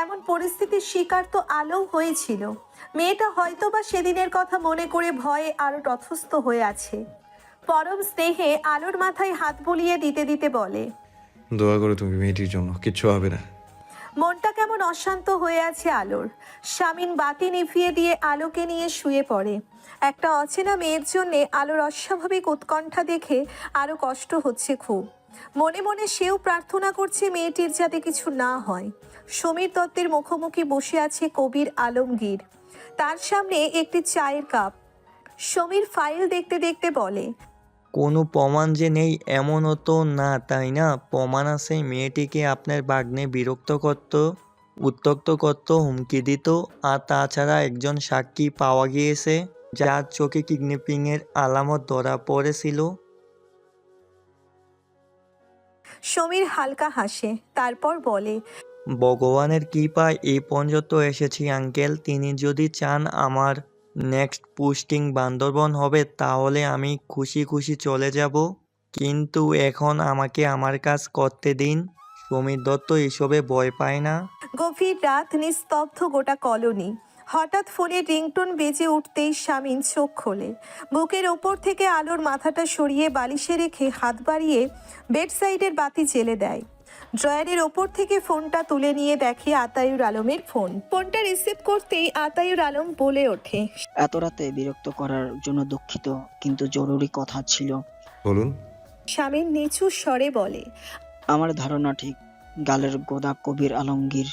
এমন পরিস্থিতির শিকার তো আলো হয়েছিল। মেয়েটা হয়তো বা সেদিনের কথা মনে করে ভয়ে আরো তথস্থ হয়ে আছে। পরম স্নেহে আলোর মাথায় হাত বুলিয়ে দিতে দিতে বলে, দোয়া করো তুমি মেয়েটির জন্য, কিচ্ছু হবে না। মনটা কেমন অশান্ত হয়ে আছে আলোর। শামিন বাতি নিভিয়ে দিয়ে আলোকে নিয়ে শুয়ে পড়ে। একটা অচেনা মেয়ের জন্য আলোর অস্বাভাবিক উৎকণ্ঠা দেখে আরো কষ্ট হচ্ছে খুব। মনে মনে সেও প্রার্থনা করছে মেয়েটির যাতে কিছু না হয়। সমীর দত্তের মুখোমুখি বসে আছে কবির আলমগীর। তার সামনে একটি চায়ের কাপ। সমীর ফাইল দেখতে দেখতে বলে, কোনো প্রমাণ যে নেই এমনও তো না, তাই না? প্রমাণ আছে। মেয়েটিকে আপনার বাগ্নে বিরক্ত করত, উত্ত্যক্ত করত, হুমকি দিত। আর তাছাড়া একজন সাক্ষী পাওয়া গিয়েছে যার চোখে কিডন্যাপিংয়ের আলামত ধরা পড়েছিল। সমীর হালকা হাসে, তারপর বলে, ভগবানের কৃপায় এই পর্যন্ত এসেছি আঙ্কেল। তিনি যদি চান আমার নেক্সট পোস্টিং বান্দরবন হবে, তাহলে আমি খুশি খুশি চলে যাব। কিন্তু এখন আমাকে আমার কাজ করতে দিন। সমীর দত্ত এসবে ভয় পায় না। গভীর রাত, নিস্তব্ধ গোটা কলোনি। হঠাৎ ফোনে রিংটোন বেজে উঠতেই শামিন চোখ খোলে। বুকের ওপর থেকে আলোর মাথাটা সরিয়ে বালিশে রেখে হাত বাড়িয়ে বেড সাইডের বাতি জ্বেলে দেয়। ড্রয়ারের ওপর থেকে ফোনটা তুলে নিয়ে দেখে আতায়ুর আলমের ফোন। ফোনটা রিসিভ করতেই আতায়ুর আলম বলে ওঠে, এত রাতে বিরক্ত করার জন্য দুঃখিত, কিন্তু জরুরি কথা ছিল। বলুন। শামিন নিচু স্বরে বলে, আমার ধারণা ঠিক। গালের গোদা কবির আলমগীর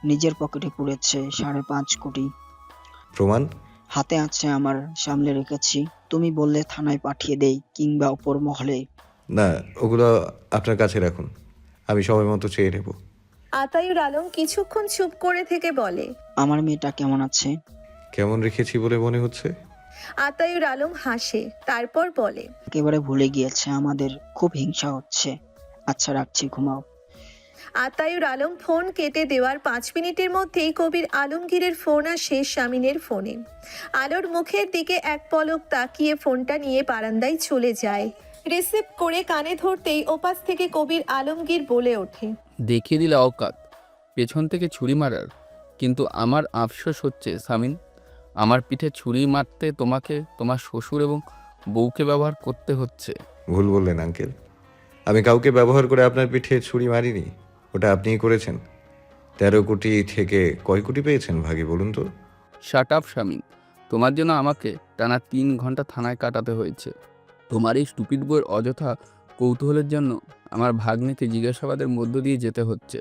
নিজের পকেটে পুড়েছে 5.5 কোটি। প্রমাণ হাতে আছে আমার, সামলে রেখেছি। তুমি বললে থানায় পাঠিয়ে দেই, কিংবা উপর মহলে। না, ওগুলো আপনার কাছে রাখুন, আমি সময় মতো চেয়ে নেব। আতায়ুর আলম কিছুক্ষণ চুপ করে থেকে বলে, আমার মেয়েটা কেমন আছে? কেমন রেখেছি বলে মনে হচ্ছে? আতায়ুর আলম হাসে, তারপর বলে, একেবারে ভুলে গিয়েছে আমাদের, খুব হিংসা হচ্ছে। আচ্ছা রাখছি, ঘুমাও। আতায়ুর আলম ফোন কেটে দেওয়ার 5 মিনিটের মধ্যেই কবির আলমগীরের ফোন আসে শামিনের ফোনে। আলোর মুখের দিকে এক পলক তাকিয়ে ফোনটা নিয়ে বারান্দায় চলে যায়। রিসিভ করে কানে ধরতেই ওপাশ থেকে কবির আলমগীর বলে ওঠে, দেখিয়ে দিলে অকাত পেছন থেকে ছুরি মারার। কিন্তু আমার আফসোস হচ্ছে সামিন, আমার পিঠে ছুরি মারতে তোমাকে তোমার শ্বশুর এবং বউকে ব্যবহার করতে হচ্ছে। ভুল বললেন আঙ্কেল, আমি কাউকে ব্যবহার করে আপনার পিঠে ছুরি মারিনি। ওটা আপনিই করেছেন? 13 কোটি থেকে কয় কোটি পেয়েছেন ভাগি বলুন তো? শাট আপ শামিন, তোমার জন্য আমাকে টানা 3 ঘন্টা থানায় কাটাতে হয়েছে। তোমার এই স্টুপিড বইয়ের অযথা কৌতূহলের জন্য আমার ভাগ্নিকে জিজ্ঞাসাবাদের মধ্য দিয়ে যেতে হচ্ছে।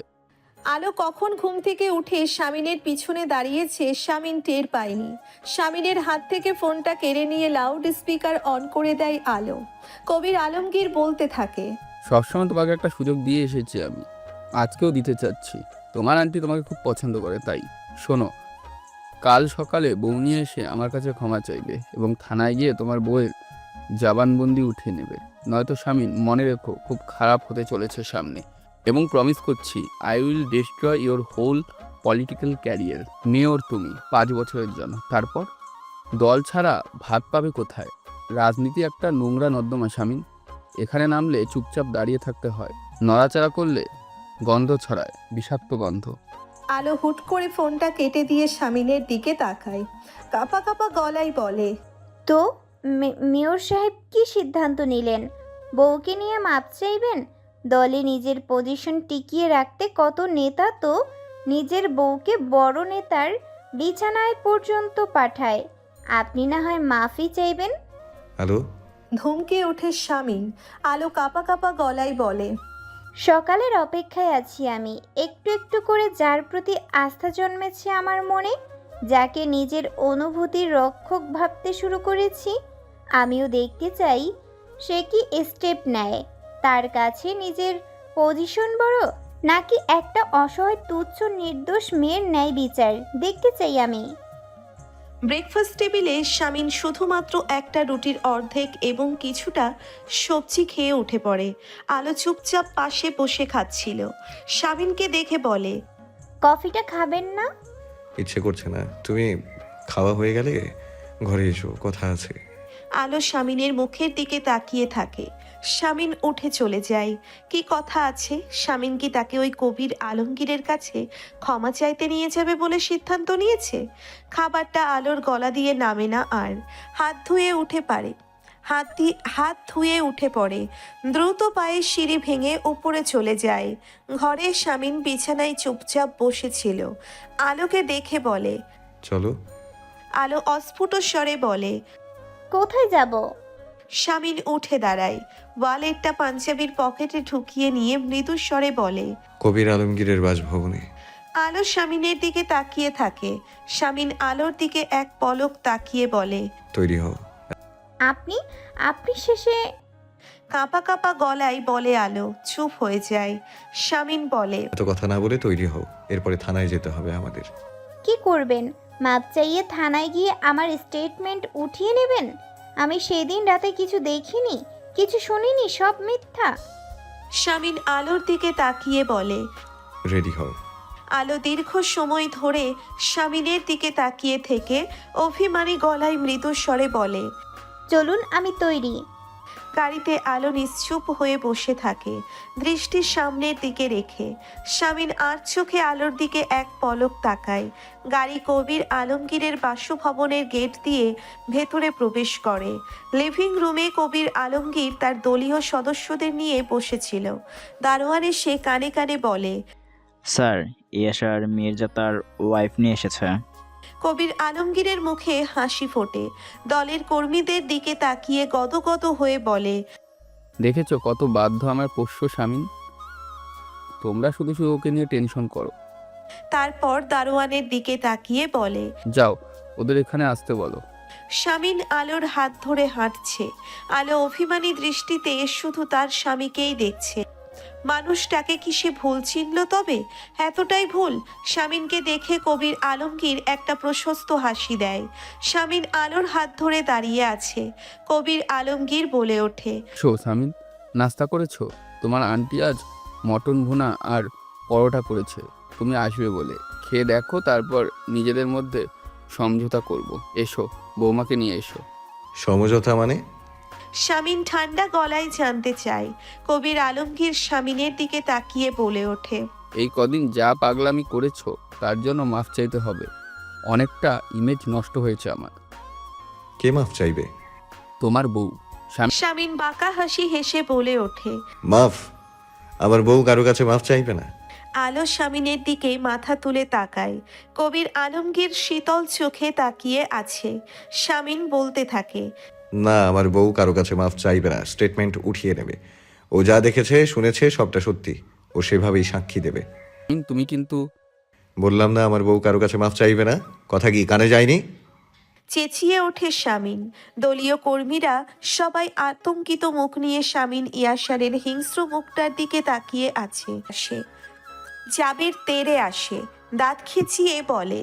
আলো কখন ঘুম থেকে উঠে স্বামীনের পিছনে দাঁড়িয়েছে স্বামীন টের পায়নি। স্বামীনের হাত থেকে ফোনটা কেড়ে নিয়ে লাউড স্পিকার অন করে দেয় আলো। কবির আলমগীর বলতে থাকে, সবসময় তোমাকে একটা সুযোগ দিয়ে এসেছি আমি, আজকেও দিতে চাচ্ছি। তোমার আন্টি তোমাকে খুব পছন্দ করে, তাই শোনো, কাল সকালে বউ নিয়ে এসে আমার কাছে ক্ষমা চাইবে এবং থানায় গিয়ে তোমার বউয়ের জবানবন্দি উঠিয়ে নেবে। নয়তো শামিন, মনে রেখো খুব খারাপ হতে চলেছে সামনে, এবং প্রমিস করছি I will destroy your whole political career. Mayor তুমি 5 বছরের জন্য, তারপর দল ছাড়া ভাত পাবে কোথায়? রাজনীতি একটা নোংরা নর্দমা শামিন, এখানে নামলে চুপচাপ দাঁড়িয়ে থাকতে হয়, নড়াচড়া করলে গন্ধ ছড়ায়, বিষাক্ত গন্ধ। আলো হুট করে ফোনটা কেটে দিয়ে স্বামীনের দিকে তাকায়, কাঁপা কাঁপা গলায় বলে, তো মেয়র সাহেব কি সিদ্ধান্ত নিলেন? বউকে নিয়ে মাপ চাইবেন? দলে নিজের পজিশন টিকিয়ে রাখতে কত নেতা তো নিজের বউকে বড় নেতার বিছানায় পর্যন্ত পাঠায়। আপনি না হয় মাফি চাইবেন? হ্যালো? ধমকে ওঠে স্বামীন। আলো কাঁপা কাঁপা গলায় বলে, সকালের অপেক্ষায় আছি আমি, একটু একটু করে যার প্রতি আস্থা জন্মেছে আমার মনে, যাকে নিজের অনুভূতির রক্ষক ভাবতে শুরু করেছি, আমিও দেখতে চাই সে কি স্টেপ নেয়। তার কাছে নিজের পজিশন বড়, নাকি একটা অসহায় তুচ্ছ নির্দোষ মেয়ের ন্যায় বিচার দেখতে চাই আমি। ব্রেকফাস্ট টেবিলে স্বামীন শুধুমাত্র একটা রুটির অর্ধেক এবং কিছুটা সবজি খেয়ে উঠে পড়ে। আলো চুপচাপ পাশে বসে খাচ্ছিল। স্বামীনকে দেখে বলে, কফিটা খাবেন না? ইচ্ছে করছে না। তুমি খাওয়া হয়ে গেলে ঘরে এসো, কথা আছে। আলো স্বামীনের মুখের দিকে তাকিয়ে থাকে। স্বামীন উঠে চলে যায়। কি কথা আছে? স্বামীন কি তাকে ওই কবির আলমগীরের কাছে ক্ষমা চাইতে নিয়ে যাবে বলে সিদ্ধান্ত নিয়েছে? খাবারটা আলোর গলা দিয়ে নামে না আর। হাত ধুয়ে উঠে পড়ে। দ্রুত পায়ে সিঁড়ি ভেঙে উপরে চলে যায়। ঘরে স্বামীন বিছানায় চুপচাপ বসেছিল। আলোকে দেখে বলে, চলো। আলো অস্ফুট স্বরে বলে, কোথায় যাব? স্বামীন উঠে দাঁড়ায়। ওয়ালেটটা পাঞ্জাবির পকেটে ঢুকিয়ে নিয়ে মৃদু স্বরে বলে, কবির আলমগীরের বাসভবনে। আলো স্বামীনের দিকে তাকিয়ে থাকে। স্বামীন আলোর দিকে এক পলক তাকিয়ে বলে, তৈরি হও। আপনি আপনি শেষে? কাঁপা কাঁপা গলায় বলে আলো। চুপ হয়ে যায়। স্বামীন বলে, এত কথা না বলে তৈরি হও, এরপরে থানায় যেতে হবে আমাদের। কি করবেন? মাপ চাইয়ে থানায় গিয়ে আমার স্টেটমেন্ট উঠিয়ে নেবেন? আমি সেদিন রাতে কিছু দেখিনি, কিছু শুনিনি, সব মিথ্যা। স্বামীন আলোর দিকে তাকিয়ে বলে। রেডি হও। আলো দীর্ঘ সময় ধরে স্বামীনের দিকে তাকিয়ে থেকে অভিমানী গলায় মৃদু স্বরে বলে, চলুন, আমি তৈরি। গাড়িতে আলো নিশ্চুপ হয়ে বসে থাকে, দৃষ্টি সামনের দিকে রেখে। স্বামীন আর চোখে আলোর দিকে এক পলক তাকায়। গাড়ি কবির আলমগীরের বাসভবনের গেট দিয়ে ভেতরে প্রবেশ করে। লিভিং রুমে কবির আলমগীর তার দলীয় সদস্যদের নিয়ে বসেছিল। দারোয়ান এসে কানে কানে বলে, স্যার, ইয়াসার মির্জা তার ওয়াইফ নিয়ে এসেছে। কবির আলমগীরের মুখে হাসি ফোটে। দলের কর্মীদের দিকে তাকিয়ে গদগদ হয়ে বলে, দেখেছো কত বাধ্য আমার পোষ্য স্বামী, তোমরা শুধু শুধু ওকে নিয়ে টেনশন করো। তারপর দারোয়ানের দিকে তাকিয়ে বলে, যাও ওদের এখানে আসতে বলো। স্বামীন আলোর হাত ধরে হাঁটছে। আলো অভিমানী দৃষ্টিতে শুধু তার স্বামীকেই দেখছে। মানুষটাকে কি সে ভুল চিনল? তবে এতটাই ভুল? স্বামীনকে দেখে কবির আলমগীর একটা প্রশস্ত হাসি দেয়। স্বামীন আলোর হাত ধরে দাঁড়িয়ে আছে। কবির আলমগীর বলে ওঠে, স্বামী, নাস্তা করেছো? তোমার আন্টি আজ মটন ভুনা আর পরোটা করেছে, তুমি আসবে বলে। খেয়ে দেখো, তারপর নিজেদের মধ্যে সমঝোতা করব। এসো, বৌমাকে নিয়ে এসো। সমঝোতা মানে? স্বামীন ঠান্ডা গলায় জানতে চায়। কবির আলমগীর স্বামীনের দিকে তাকিয়ে বলে ওঠে, এই কদিন যা পাগলামি করেছো তার জন্য মাফ চাইতে হবে। অনেকটা ইমেজ নষ্ট হয়েছে আমার। কে মাফ চাইবে? তোমার বউ। স্বামীন বাঁকা হাসি হেসে বলে ওঠে, মাফ? আমার বউ কারো কাছে মাফ চাইবে না? আলো শামিনের দিকে মাথা তুলে তাকায়। কবির আলমগীর শীতল চোখে তাকিয়ে আছে। শামিন বলতে থাকে, না, আমার বউ কারো কাছে মাফ চাইবে না, স্টেটমেন্ট উঠিয়ে নেবে। ও যা দেখেছে শুনেছে সবটা সত্যি, ও সেভাবেই সাক্ষী দেবে। তুমি কিন্তু বললাম না আমার বউ কারো কাছে মাফ চাইবে না? কথা কি কানে যায়নি? চেঁচিয়ে ওঠে শামিন। দলীয় কর্মীরা সবাই আতঙ্কিত মুখ নিয়ে শামিন ইয়াসারের হিংস্র মুখটার দিকে তাকিয়ে আছে। জাবির তেড়ে আসে, দাঁত খিচিয়ে বলে,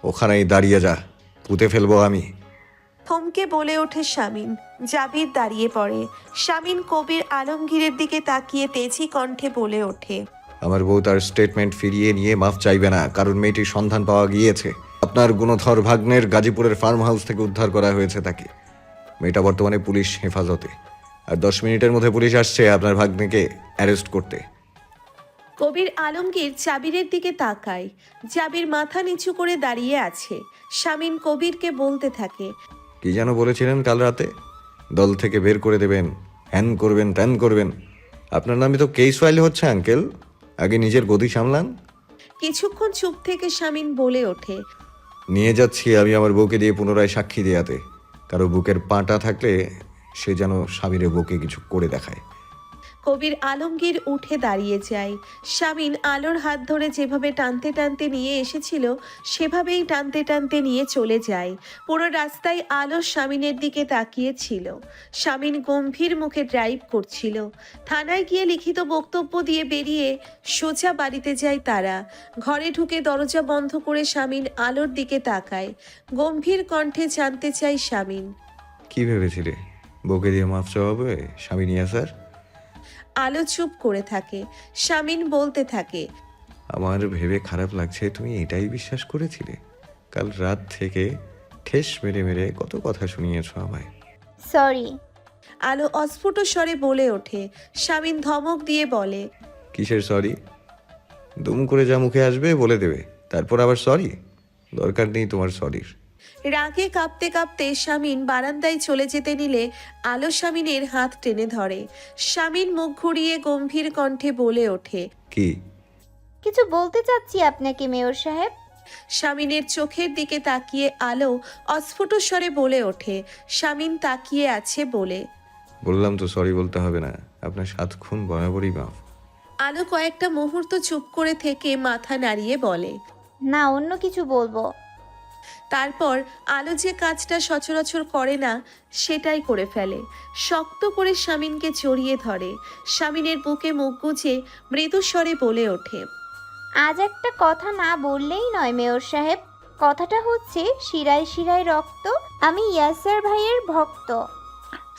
ওখানেই দাঁড়িয়ে যা, পুঁতে ফেলবো আমি। থমকে বলে ওঠে শামিন। জাবির দাঁড়িয়ে পড়ে। শামিন কবির আলমগীরের দিকে তাকিয়ে তেজি কণ্ঠে বলে ওঠে, আমার বউ তার স্টেটমেন্ট ফিরিয়ে নিয়ে মাফ চাইবে না, কারণ মেয়েটির সন্ধান পাওয়া গিয়েছে। আপনার গুণধর ভাগ্নের গাজীপুরের ফার্ম হাউস থেকে উদ্ধার করা হয়েছে তাকে। মেয়েটা বর্তমানে পুলিশ হেফাজতে, আর 10 মিনিটের মধ্যে পুলিশ আসছে আপনার ভাগ্নেকে অ্যারেস্ট করতে। কবির আলমগীর জাবিরের দিকে তাকায়। জাবির মাথা নিচু করে দাঁড়িয়ে আছে। শামিন কবিরকে বলতে থাকে, কি যেন বলেছিলেন কাল রাতে? দল থেকে বের করে দেবেন, হ্যান করবেন ত্যান করবেন। আপনার নামে তো কেস ফাইল হচ্ছে আঙ্কেল, আগে নিজের গদি সামলান। কিছুক্ষণ চুপ থেকে শামিন বলে ওঠে, নিয়ে যাচ্ছি আমি আমার বউকে দিয়ে পুনরায় সাক্ষী দেয়াতে। কারো বুকের পাঁটা থাকলে সে যেন স্বামীর বউকে কিছু করে দেখায়। কবির আলমগীর উঠে দাঁড়িয়ে যায়। শামিন আলোর হাত ধরে যেভাবে টানতে টানতে নিয়ে এসেছিল সেভাবেই টানতে টানতে নিয়ে চলে যায়। পুরো রাস্তায় আলো শামিনের দিকে তাকিয়ে ছিল। শামিন গম্ভীর মুখে ড্রাইভ করছিল। থানায় গিয়ে লিখিত বক্তব্য দিয়ে বেরিয়ে সোজা বাড়িতে যায় তারা। ঘরে ঢুকে দরজা বন্ধ করে শামিন আলোর দিকে তাকায়। গম্ভীর কণ্ঠে জানতে চায় শামিন, কি ভেবেছিলে বউকে দিয়ে মাফ চাওয়াবে স্বামী স্যার? আলো চুপ করে থাকে। শামিন বলতে থাকে, আমার ভেবে খারাপ লাগছে তুমি এটাই বিশ্বাস করেছিলে? কাল রাত থেকে ঠেস মেরে মেরে কত কথা শুনিয়েছ আমায়। সরি। আলো অস্ফুট স্বরে বলে ওঠে। শামিন ধমক দিয়ে বলে, কিসের সরি? দুম করে যা মুখে আসবে বলে দেবে, তারপর আবার সরি? দরকার নেই তোমার সরির। রাগে কাঁপতে কাঁপতে শামিন বারান্দায় চলে যেতে নিলে আলো শামিনের হাত টেনে ধরে। শামিন মুখ ঘুরিয়ে গম্ভীর কণ্ঠে বলে ওঠে, কি? কিছু বলতে চাচ্ছি আপনাকে মেয়র সাহেব। শামিনের চোখের দিকে তাকিয়ে আলো অস্ফুট স্বরে বলে ওঠে। শামিন তাকিয়ে আছে বলে, বললাম তো সরি বলতে হবে না, আপনার 7 খুন বরাবরই মাফ। আলো কয়েকটা মুহূর্ত চুপ করে থেকে মাথা নাড়িয়ে বলে, না, অন্য কিছু বলবো। তারপর আলো যে কাজটা সচরাচর করে না সেটাই করে ফেলে। শক্ত করে শামিনকে জড়িয়ে ধরে। শামিনের বুকে মুখ গুজে মৃদু স্বরে বলে ওঠে, আজ একটা কথা না বললেই নয় মেয়র সাহেব। কথাটা হচ্ছে শিরায় শিরায় রক্ত। আমি ইয়াসার ভাইয়ের ভক্ত।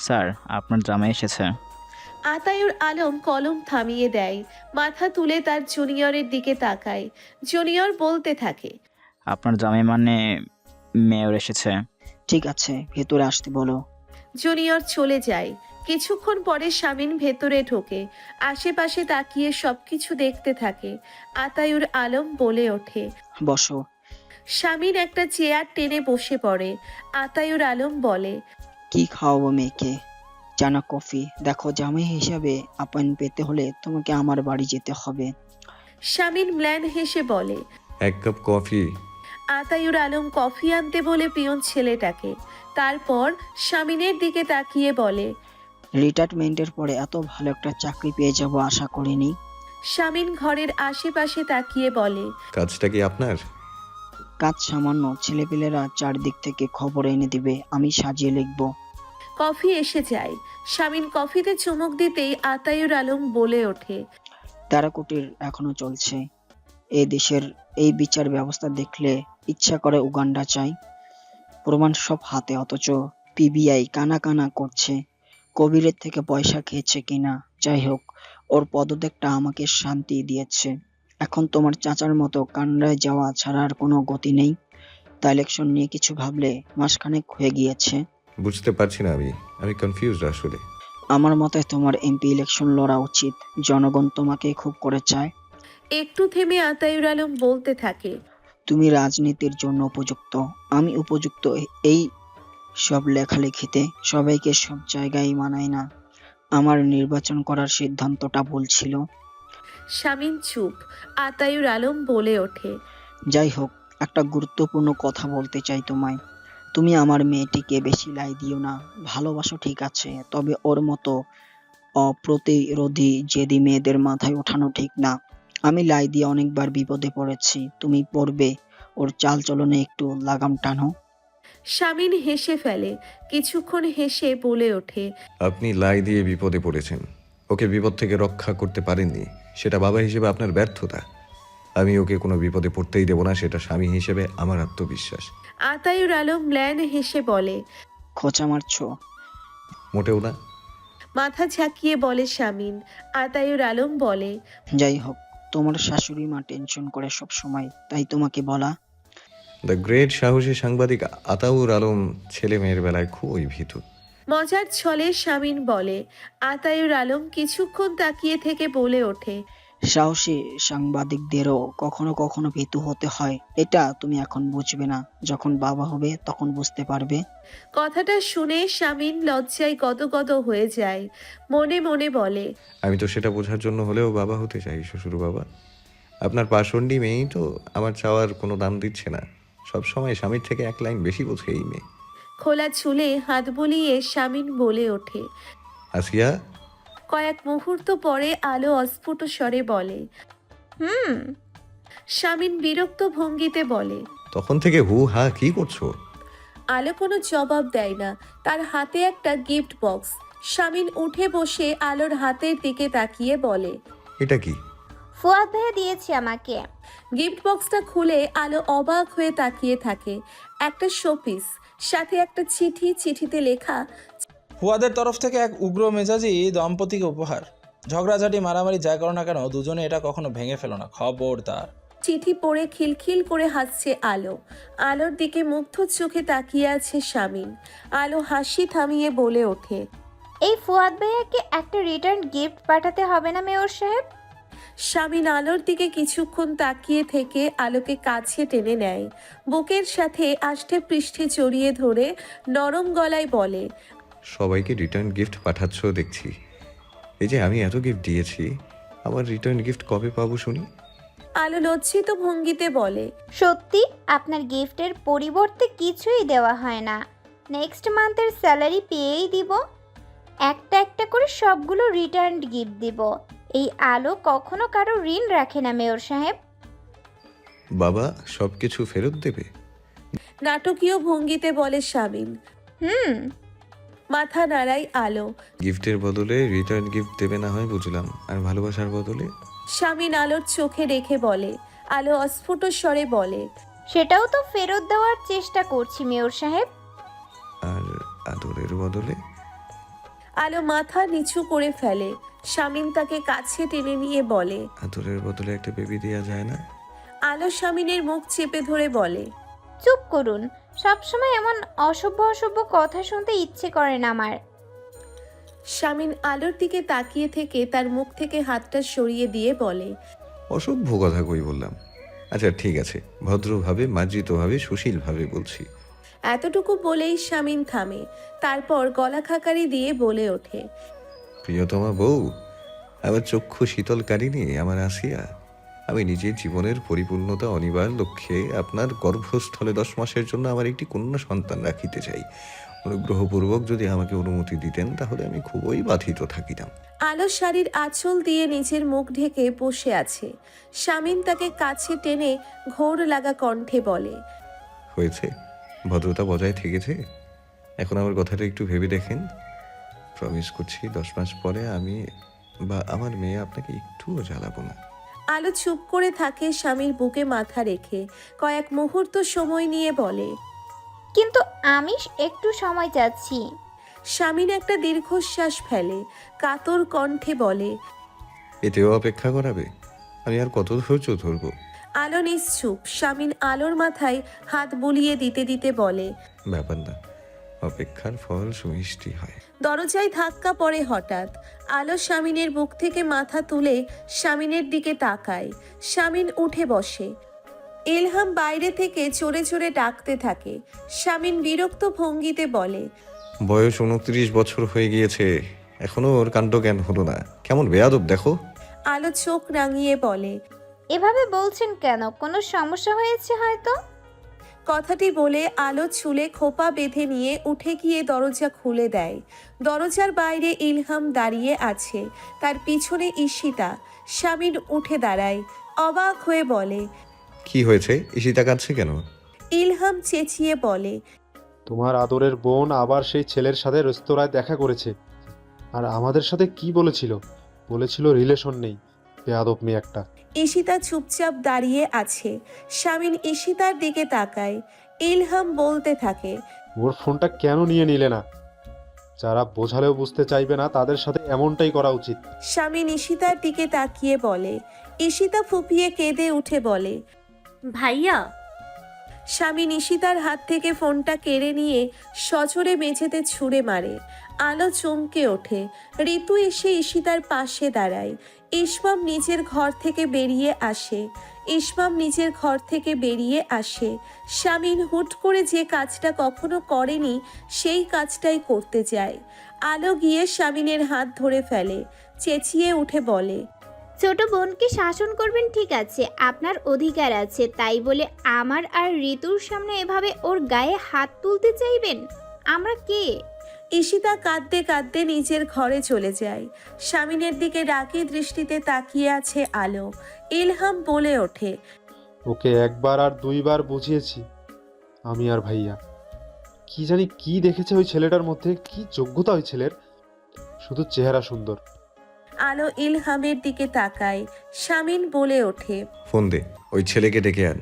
স্যার, আপনার জামাই এসেছে। আতায়ুর আলম কলম থামিয়ে দেয়। মাথা তুলে তার জুনিয়রের দিকে তাকায়। জুনিয়র বলতে থাকে, আপনার জামাই মানে মেয়র এসেছে। ঠিক আছে, ভেতরে আসতে বলো। জুনিয়র চলে যায়। কিছুক্ষণ পরে শামিন ভেতরে ঢোকে। আশেপাশে তাকিয়ে সবকিছু দেখতে থাকে। আতায়ুর আলম বলে ওঠে, বসো। শামিন একটা চেয়ার টেনে বসে পড়ে। আতায়ুর আলম বলে, কি খাওয়াবো মেয়েকে? জানা কফি। দেখো, জামাই হিসাবে আপন পেতে হলে তোমাকে আমার বাড়ি যেতে হবে। শামিন ম্ল্যান হেসে বলে। 1 কাপ কফি। আতায়ুর আলম কফি আনতে বলে পিয়ন ছেলেটাকে। তারপর শামিনের দিকে তাকিয়ে বলে, রিটায়ারমেন্টের পরে এত ভালো একটা চাকরি পেয়ে যাব আশা করিনি। শামিন ঘরের আশেপাশে তাকিয়ে বলে, কাজটা কি আপনার? কাজ সামান্য, ছেলেপেলেরা চারদিক থেকে খবর এনে দিবে, আমি সাজিয়ে লিখব। কফি এসে যায়। শামিন কফিতে চুমুক দিতেই আতায়ুর আলম বলে ওঠে, 13 কোটির এখনো চলছে। এই দেশের এই বিচার ব্যবস্থা দেখলে ইচ্ছা করে উগান্ডা চাই। প্রমাণ সব হাতে, অথচ পিবিআই কানা কানা করছে কবিরের থেকে পয়সা খেয়েছে কিনা। যাই হোক, ওর পদত্যাগটা আমাকে শান্তি দিয়েছে। এখন তোমার চাচার মতো কানাডায় যাওয়া ছাড়া আর কোনো গতি নেই। তা ইলেকশন নিয়ে কিছু ভাবলে মাসখানেক হয়ে গিয়েছে। বুঝতে পারছি না, আমি কনফিউজড আসলে। আমার মতে তোমার এমপি ইলেকশন লড়া উচিত। জনগণ তোমাকে খুব করে চায়। একটু থেমে আতায়ুর আলম বলতে থাকে, তুমি রাজনীতির জন্য উপযুক্ত, আমি উপযুক্ত এই সব লেখালেখিতে। সবাইকে সব জায়গায় মানায় না। আমার নির্বাচন করার সিদ্ধান্তটা ভুল ছিল। শামীম চুপ। আতায়ুর আলম বলে ওঠে, যাই হোক, একটা গুরুত্বপূর্ণ কথা বলতে চাই তোমায়। তুমি আমার মেয়েটিকে বেশি লাই দিও না। ভালোবাসো ঠিক আছে, তবে ওর মতো অপ্রতিরোধী জেদি মেয়েদের মাথায় ওঠানো ঠিক না। আমি লাই দিয়ে অনেকবার বিপদে পড়েছি, তুমি পড়বে। ওর চাল চলনে একটু লাগাম টানো। শামীম হেসে ফেলে। কিছুক্ষণ হেসে বলে ওঠে, আপনি লাই দিয়ে বিপদে পড়েছেন, ওকে বিপদ থেকে রক্ষা করতে পারেননি, সেটা বাবা হিসেবে আপনার ব্যর্থতা। আমি ওকে কোনো বিপদে পড়তেই দেব না, সেটা স্বামী হিসেবে আমার আত্মবিশ্বাস। আতায়ুর আলম ম্লান হেসে বলে, খোঁচা মারছো? মোটেও না। মাথা ঝাঁকিয়ে বলে শামীম। আতায়ুর আলম বলে, যাই হোক, তোমার শাশুড়ি মা টেনশন করে সব সময়, তাই তোমাকে বলা। দ্য গ্রেট সাহসী সাংবাদিক আতাউর আলম ছেলে মেয়ের বেলায় খুবই ভীতু। মজার ছলে শামীম বলে। আতায়ুর আলম কিছুক্ষণ তাকিয়ে থেকে বলে ওঠে, সাহসী সাংবাদিকদেরও কখনো কখনো ভীতু হতে হয়। এটা তুমি এখন বুঝবে না, যখন বাবা হবে তখন বুঝতে পারবে। কথাটা শুনে শামীম লজ্জায় গদগদ হয়ে যায়। মনে মনে বলে, আমি তো সেটা বোঝার জন্য হলেও বাবা হতে চাই শ্বশুর বাবা। আপনার পাষণ্ডী মেয়েই তো আমার চাওয়ার কোনো দাম দিচ্ছে না, সব সময় স্বামীর থেকে এক লাইন বেশি বোঝে এই মেয়ে। খোলা চুলে হাত বুলিয়ে শামীম বলে ওঠে। আসিয়া, কয়েক মুহূর্ত পরে আলো অস্ফুট স্বরে বলে, হুম। শামীম বিরক্ত ভঙ্গিতে বলে। তখন থেকে হু হা কি করছো? আলো কোনো জবাব দেয় না। তার হাতে একটা গিফট বক্স। শামীম উঠে বসে আলোর হাতের দিকে তাকিয়ে বলে, এটা কি? ফুয়াদ ভাইয়া দিয়েছে আমাকে। গিফট বক্সটা খুলে আলো অবাক হয়ে তাকিয়ে থাকে। একটা শোপিস, সাথে একটা চিঠি। চিঠিতে লেখা, ফুয়াদের তরফ থেকে এক উগ্র মেজাজি দম্পতিকে উপহার। ঝগড়াঝাটি মারামারি যা করো না কেন, দুজনে এটা কখনো ভেঙে ফেলো না, খবরদার। চিঠি পড়ে খিলখিল করে হাসছে আলো। আলোর দিকে মুগ্ধ চোখে তাকিয়ে আছে শামীম। আলো হাসি থামিয়ে বলে ওঠে, এই ফুয়াদ ভাইয়াকে একটা রিটার্ন গিফট পাঠাতে হবে না মেয়র সাহেব? শামীম আলোর দিকে কিছুক্ষণ তাকিয়ে থেকে আলোকে কাছে টেনে নেয়। বুকের সাথে আষ্টে পৃষ্ঠে জড়িয়ে ধরে নরম গলায় বলে, সবাইকে রিটার্ন গিফট পাঠাচ্ছ দেখছি। এই যে আমি এত গিফট দিয়েছি, আমার রিটার্ন গিফট কবে পাবো শুনি? আলো লজ্জিত ভঙ্গিতে বলে, সত্যি আপনার গিফটের পরিবর্তে কিছুই দেওয়া হয় না। নেক্সট মান্থের স্যালারি পেয়েই দিব। একটা একটা করে সবগুলো রিটার্ন গিফট দিব। এই আলো কখনো কারো ঋণ রাখে না মেয়র সাহেব। বাবা সব কিছু ফেরত দেবে? নাটকীয় ভঙ্গিতে বলে শামীম। হুম। মাথা নাড়াই আলো। গিফটের বদলে রিটার্ন গিফট দেবে না হয় বুঝলাম, আর ভালোবাসার বদলে? শামীম আলোর চোখে রেখে বলে। আলো অস্ফুট স্বরে বলে, সেটাও তো ফেরত দেওয়ার চেষ্টা করছি মেয়র সাহেব। আর আদরের বদলে? আলো মাথা নিচু করে ফেলে। শামীম তাকে কাছে টেনে নিয়ে বলে, আদরের বদলে একটা বেবি দেওয়া যায় না? আলো শামীমের মুখ চেপে ধরে বলে, চুপ করুন। সবসময় এমন অসভ্য অসভ্য কথা শুনতে ইচ্ছে করে না আমার। শামীম আলোর দিকে তাকিয়ে থেকে তার মুখ থেকে হাতটা সরিয়ে দিয়ে বলে, অসভ্য কথা কই বললাম? আচ্ছা ঠিক আছে, ভদ্রভাবে মার্জিতভাবে সুশীলভাবে বলছি। এতটুকু বলেই শামীম থামে। তারপর গলা খাকারি দিয়ে বলে ওঠে, প্রিয়তমা বউ, আমার চক্ষু শীতলকারিণী, আমার আসিয়া, আমি নিজের জীবনের পরিপূর্ণতা অনিবার লক্ষ্যে আপনার গর্ভস্থলে 10 মাসের জন্য আমার একটি কন্যা সন্তান রাখিতে চাই। অনুগ্রহপূর্বক যদি আমাকে অনুমতি দিতেন তাহলে আমি খুবই বাধিত থাকিতাম। আলো শাড়ির আঁচল দিয়ে নিজের মুখ ঢেকে বসে আছে। শামীম তাকে কাছে টেনে ঘোর লাগা কণ্ঠে বলে, হয়েছে, ভদ্রতা বজায় থেকেছে। এখন আমার কথাটা একটু ভেবে দেখেন। প্রমিস করছি 10 মাস পরে আমি বা আমার মেয়ে আপনাকে একটুও জ্বালাবো না। আলো চুপ করে থাকে স্বামীর বুকে মাথা রেখে। কয়েক মুহূর্ত সময় নিয়ে বলে, কিন্তু আমি একটু সময় চাচ্ছি। স্বামীর একটা দীর্ঘশ্বাস ফেলে, কাতর কণ্ঠে বলে, এতেও অপেক্ষা করাবে? আমি আর কত ধৈর্য ধরবো? আলো নিশ্চুপ। স্বামীর আলোর মাথায় হাত বুলিয়ে দিতে দিতে বলে, ব্যাপার না, অপেক্ষার ফল সুমিষ্টি হয়। দরজায় ধাক্কা পড়ে হঠাৎ। আলো স্বামীনের বুক থেকে মাথা তুলে স্বামীনের দিকে তাকায়। স্বামীন উঠে বসে। ইলহাম বাইরে থেকে চড়ে চড়ে ডাকতে থাকে। স্বামীন বিরক্ত ভঙ্গিতে বলে, বয়স 29 বছর হয়ে গিয়েছে, এখনো ওর কাণ্ডজ্ঞান হলো না, কেমন বেয়াদব দেখো। আলো চোখ রাঙিয়ে বলে। এভাবে বলছেন কেন? কোনো সমস্যা হয়েছে হয়তো? কথাটি বলে আলো চুলে খোপা বেঁধে নিয়ে উঠে গিয়ে দরজা খুলে দেয়। দরজার বাইরে ইলহাম দাঁড়িয়ে আছে, তার পিছনে ঈশিতা। শামিন উঠে দাঁড়ায়, অবাক হয়ে বলে। কি হয়েছে, ঈশিতা কাঁদছে কেন? ইলহাম চেঁচিয়ে বলে। তোমার আদরের বোন আবার সেই ছেলের সাথে রেস্তোরাঁয় দেখা করেছে, আর আমাদের সাথে কি বলেছিল? বলেছিল রিলেশন নেই। বেয়াদব মেয়ে একটা। ঈশিতা চুপচাপ দাঁড়িয়ে আছে। শামিন ঈশিতার দিকে তাকায়। ইলহাম বলতে থাকে। ওর ফোনটা কেন নিয়ে নিলে না? যারা বোঝালেও বুঝতে চাইবে না তাদের সাথে এমনটাই করা উচিত। শামিন ঈশিতার দিকে তাকিয়ে বলে। ঈশিতা ফুপিয়ে কেঁদে উঠে বলে। ভাইয়া, শামিন ঈশিতার হাত থেকে ফোনটা কেড়ে নিয়ে সজোরে মেঝেতে ছুঁড়ে মারে। আলো চমকে ওঠে। ঋতু এসে ঈশিতার পাশে দাঁড়ায়। ইসমাম নিজের ঘর থেকে বেরিয়ে আসে। শামিন হুট করে যে কাজটা কখনো করেনি সেই কাজটাই করতে যায়। আলো গিয়ে শামিনের হাত ধরে ফেলে, চেঁচিয়ে উঠে বলে। ছোট বোনকে শাসন করবেন ঠিক আছে, আপনার অধিকার আছে, তাই বলে আমার আর ঋতুর সামনে এভাবে ওর গায়ে হাত তুলতে চাইবেন? আমরা কে? ঈশিতা কাঁদতে কাঁদতে নিজের ঘরে চলে যায়। শামিনের দিকে রাগী দৃষ্টিতে তাকিয়ে আছে আলো। ইলহাম বলে ওঠে। ওকে একবার আর দুইবার বুঝিয়েছি আমি আর ভাইয়া। কি জানি কি দেখেছে ওই ছেলেটার মধ্যে, কি যোগ্যতা ওই ছেলের, শুধু চেহারা সুন্দর। আলো ইলহামের দিকে তাকায়। শামিন বলে ওঠে। ফোন দে, ওই ছেলেকে ডেকে আন।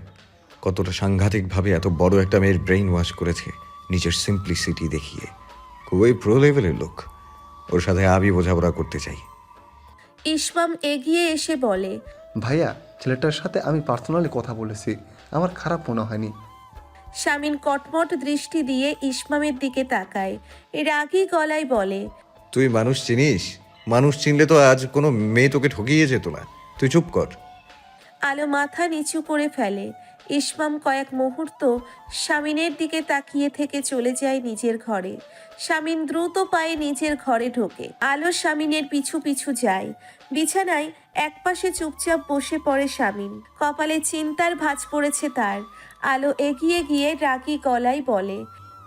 কতটা সাংঘাতিকভাবে এত বড় একটা মেয়ের ব্রেইন ওয়াশ করেছে নিজের সিম্পলিসিটি দেখিয়ে। খুবই প্রো লেভেলের লোক, ওর সাথে আমি বোঝাপড়া করতে চাই। ইসমাম এগিয়ে এসে বলে। ভাইয়া, ছেলেটার সাথে আমি পার্সোনালি কথা বলেছি, আমার খারাপ মনে হয়নি। শামিন কটমট দৃষ্টি দিয়ে ইসমামের দিকে তাকায়, রাগী গলায় বলে। তুই মানুষ চিনিস? মানুষ চিনলে তো আজ কোনো মেয়ে তোকে ঠকিয়ে যেত না। তুই চুপ কর। আলো মাথা নিচু করে ফেলে। ইসমাম কয়েক মুহূর্ত শামিনের দিকে তাকিয়ে থেকে চলে যায় নিজের ঘরে। শামিন দ্রুত পায়ে নিজের ঘরে ঢোকে। আলো শামিনের পিছু পিছু যায়। বিছানায় একপাশে চুপচাপ বসে পড়ে শামিন। কপালে চিন্তার ভাঁজ পড়েছে তার। আলো এগিয়ে গিয়ে রাগী গলায় বলে।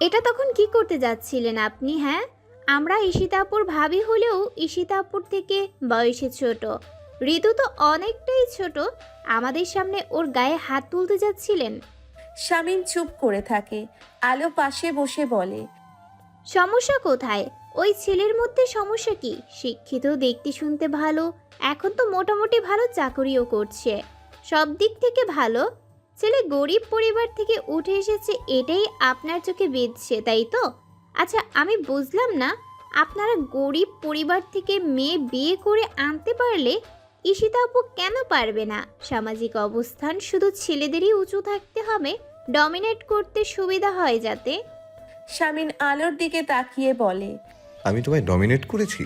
এটা তখন কি করতে যাচ্ছিলেন আপনি? হ্যাঁ, আমরা ঈশিতাপুর ভাবি হলেও ঈশিতাপুর থেকে বয়সে ছোট, ঋতু তো অনেকটাই ছোট, আমাদের সামনে ওর গায়ে হাত তুলতে যাচ্ছিলেন? শামিন চুপ করে থাকে। আলো পাশে বসে বলে। সমস্যা কোথায়? ওই ছেলের মধ্যে সমস্যা কি? শিক্ষিত, দেখতে শুনতে ভালো, এখন তো মোটামুটি ভালো চাকরিও করছে, সব দিক থেকে ভালো। ছেলে গরিব পরিবার থেকে উঠে এসেছে, এটাই আপনার চোখে বিঁধছে, তাই তো? আচ্ছা, আমি বুঝলাম না, আপনারা গরিব পরিবার থেকে মেয়ে বিয়ে করে আনতে পারলে ঈশিতা আপু কেন পারবে না? সামাজিক অবস্থান শুধু ছেলেদেরই উঁচু থাকতে হবে, ডমিনেট করতে সুবিধা হয় যাতে। শামিন আলোর দিকে তাকিয়ে বলে। আমি তোমায় ডমিনেট করেছি?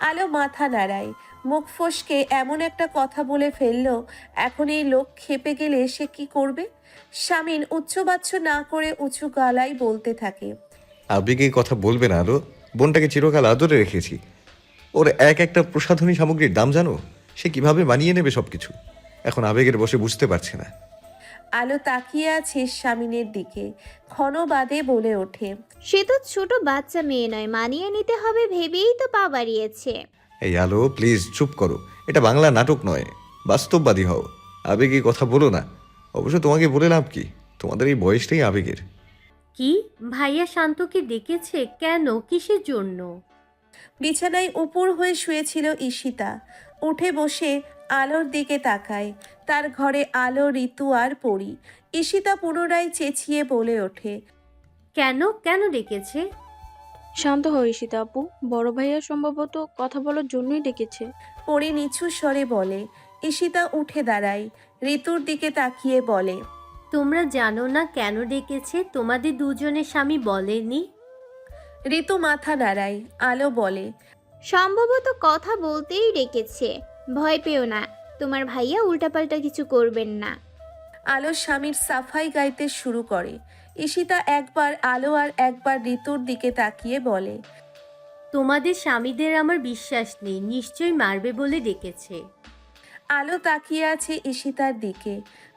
আলো মাথা নাড়ায়। মুখ ফসকে এমন একটা কথা বলে ফেললো, এখন এই লোক খেপে গেলে সে কি করবে? শামিন উচ্চবাচ্য না করে উঁচু গলায় বলতে থাকে। আবেগে কথা বলবে না আলো, বোনটাকে চিরকাল আদরে রেখেছি। ওর এক একটা প্রসাধনী সামগ্রীর দাম জানো? সে কিভাবে মানিয়ে নেবে সবকিছু, এখন আবেগের বসে বুঝতে পারছে না। আলো তাকিয়ে আছে শামিনের দিকে, ক্ষণ বাদে বলে ওঠে। সে তো ছোট বাচ্চা মেয়ে নয়, মানিয়ে নিতে হবে ভেবেই তো পা বাড়িয়েছে। এই আলো প্লিজ চুপ করো, এটা বাংলা নাটক নয়, বাস্তববাদী হও। আবেগে কথা বলো না। অবশ্য তোমাকে বলে লাভ কি, তোমাদের এই বয়সটাই আবেগের। কি ভাইয়া শান্তকে ডেকেছে কেন? কিসের জন্য? বিছানায় উপর হয়ে শুয়েছিল ঈশিতা। উঠে বসে আলোর দিকে তাকায়। তার ঘরে আলো, ঋতু আর পরি। ঈশিতা পুনরায় চেঁচিয়ে বলে ওঠে। কেন কেন ডেকেছে? শান্ত হও ঈশিতা আপু, বড় ভাইয়া সম্ভবত কথা বলার জন্যই ডেকেছে। পরি নিচু স্বরে বলে। ঈশিতা উঠে দাঁড়ায়, ঋতুর দিকে তাকিয়ে বলে। তোমরা জানো না কেন ডেকেছে? তোমাদের দুজনের স্বামী বলেনি? ঋতু মাথা নাড়ায়। আলো বলে। সম্ভবত কথা বলতেই ডেকেছে। ভয় পেও না, তোমার ভাইয়া উল্টাপাল্টা কিছু করবেন না। আলো স্বামীর সাফাই গাইতে শুরু করে। ঈশিতা একবার আলো আর একবার ঋতুর দিকে তাকিয়ে বলে। তোমাদের স্বামীদের আমার বিশ্বাস নেই, নিশ্চয়ই মারবে বলে ডেকেছে। আলো তাকিয়ে আছে ঈশিতার দিকে,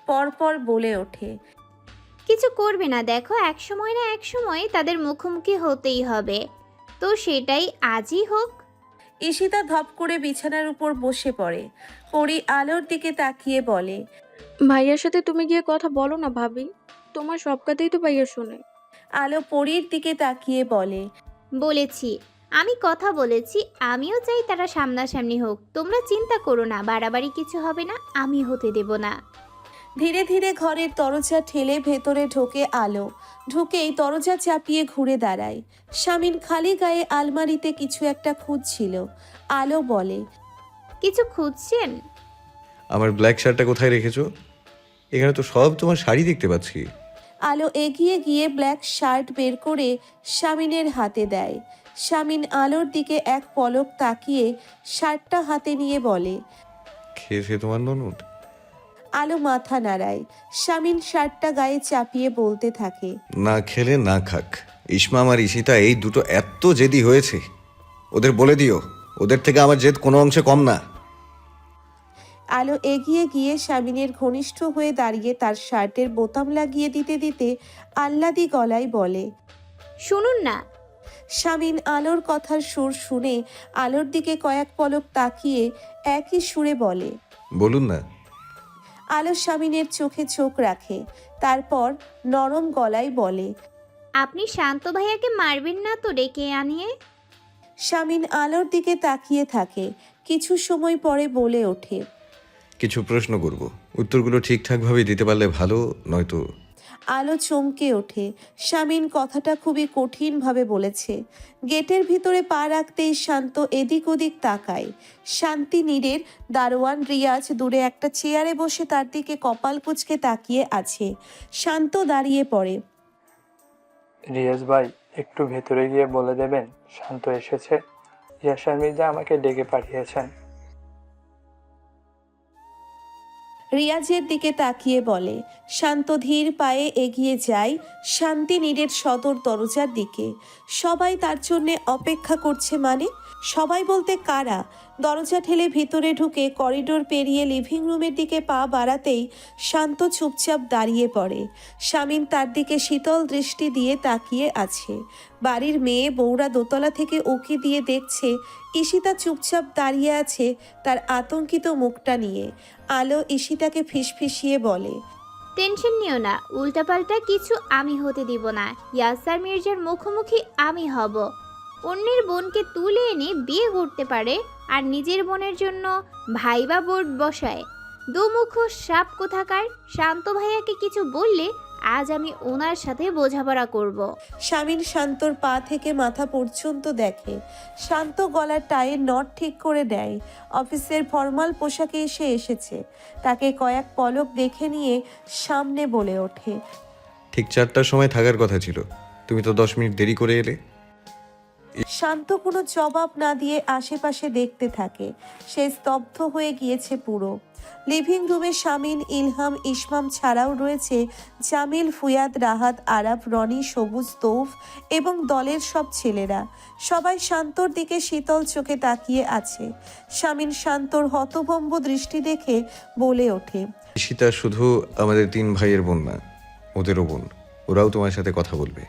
পরপর বলে ওঠে। কিছু করবে না, দেখো এক সময় না এক সময় তাদের মুখোমুখি হতেই হবে, তো সেটাই আজই হোক। ঈশিতা ধপ করে বিছানার উপর বসে পড়ে। পরি আলোর দিকে তাকিয়ে বলে, ভাইয়ার সাথে তুমি গিয়ে কথা বলো না ভাবি, তোমার সব কথাই তো ভাইয়া শোনে। আলো পরির দিকে তাকিয়ে বলে, বলেছি, আমি কথা বলেছি, আমিও চাই তারা সামনাসামনি হোক। তোমরা চিন্তা করো না, বাড়াবাড়ি কিছু হবে না, আমি হতে দেব না। ধীরে ধীরে ঘরের দরজা ঠেলে ভেতরে ঢোকে আলো। ঢুকেই দরজা চাপিয়ে ঘুরে দাঁড়ায়। শামিন খালি গায়ে আলমারিতে কিছু একটা খুঁজছিল। আলো বলে, কিছু খুঁজছেন? আমার ব্ল্যাক শার্টটা কোথায় রেখেছো? এখানে তো সব তোমার শাড়ি দেখতে পাচ্ছি। আলো এগিয়ে গিয়ে ব্ল্যাক শার্ট বের করে শামিনের হাতে দেয়। শামিন আলোর দিকে এক পলক তাকিয়ে শার্টটা হাতে নিয়ে বলে, খেয়েছে তোমার ননদ? আলো মাথা নাড়ায়। শামিন শার্টটা গায়ে চাপিয়ে বলতে থাকে, না খেলে না খাক। ইসমাম আর ঈশিতা এই দুটো এত জেদি হয়েছে, ওদের বলে দিও ওদের থেকে আমার জেদ কোনো অংশে কম না। আলো এগিয়ে গিয়ে শামিনের ঘনিষ্ঠ হয়ে দাঁড়িয়ে তার শার্টের বোতাম লাগিয়ে দিতে দিতে আহ্লাদি গলায় বলে, শুনুন না। শামিন আলোর কথার সুর শুনে আলোর দিকে কয়েক পলক তাকিয়ে একই সুরে বলে, বলুন না। আলো শামিনের চোখে চোখ রাখে, তারপর নরম গলায় বলে, আপনি শান্ত ভাইয়াকে মারবেন না তো ডেকে আনিয়ে? শামিন আলোর দিকে তাকিয়ে থাকে। কিছু সময় পরে বলে ওঠে, কিছু প্রশ্ন করব, উত্তরগুলো ঠিকঠাকভাবে দিতে পারলে ভালো, নয়তো। আলো চমকে ওঠে। শামিন কথাটা খুবই কঠিনভাবে বলেছে। গেটের ভিতরে পা রাখতেই শান্ত এদিক ওদিক তাকায়। শান্তি নীরের দারোয়ান রিয়াজ দূরে একটা চেয়ারে বসে তার দিকে কপাল কুঁচকে তাকিয়ে আছে। শান্ত দাঁড়িয়ে পড়ে। রিয়াজ ভাই, একটু ভেতরে গিয়ে বলে দেবেন শান্ত এসেছে। ইয়াসার মির্জা আমাকে ডেকে পাঠিয়েছেন। রিয়াজের দিকে তাকিয়ে বলে। শান্ত ধীর পায়ে এগিয়ে যায় শান্তি নীরের সদর দরজার দিকে। সবাই তার জন্যে অপেক্ষা করছে, মানে সবাই বলতে কারা? দরজা ঠেলে ভিতরে ঢুকে করিডোর পেরিয়ে লিভিং রুমের দিকে পা বাড়াতেই শান্ত চুপচাপ দাঁড়িয়ে পড়ে। শামিন তার দিকে শীতল দৃষ্টি দিয়ে তাকিয়ে আছে। বাড়ির মেয়ে বউরা দোতলা থেকে উঁকি দিয়ে দেখছে ঈশিতা চুপচাপ দাঁড়িয়ে আছে তার আতঙ্কিত মুখটা নিয়ে। আলো ঈশিতাকে ফিসফিসিয়ে বলে, টেনশন নিও না, উল্টাপাল্টা কিছু আমি হতে দিব না। ইয়াসার মির্জার মুখোমুখি আমি হব। অন্যের বোনকে তুলে এনে বিয়ে করতে পারে আর নিজের বোনের জন্য ভাইবা বোর্ড বসায়। দুমুখ সাপ কোথাকার। শান্ত ভাইয়াকে কিছু বললে আজ আমি ওনার সাথে বোঝাপড়া করব। শামিন শান্তর পা থেকে মাথা পর্যন্ত দেখে। শান্ত গলার টাইয়ের নট ঠিক করে দেয়। অফিসের ফর্মাল পোশাকে এসে এসেছে। তাকে কয়েক পলক দেখে নিয়ে সামনে বলে ওঠে, ঠিক 4টার সময় থাকার কথা ছিল, তুমি তো 10 মিনিট দেরি করে এলে। শান্ত কোনো জবাব না দিয়ে আশেপাশে দেখতে থাকে। সে স্তব্ধ হয়ে গিয়েছে পুরো। লিভিং রুমে শামিন, ইলহাম, ইসমাম ছাড়াও রয়েছে জামিল, ফুয়াদ, রাহাত, আরাফ, রনি, সবুজ, তৌফ এবং দলের সব ছেলেরা। সবাই শান্তর দিকে শীতল চোখে তাকিয়ে আছে। শামিন শান্তর হতভম্ব দৃষ্টি দেখে বলে ওঠে, ঈশিতা শুধু আমাদের 3 ভাইয়ের বোন না, ওদেরও বোন। ওরাও তোমার সাথে কথা বলবে।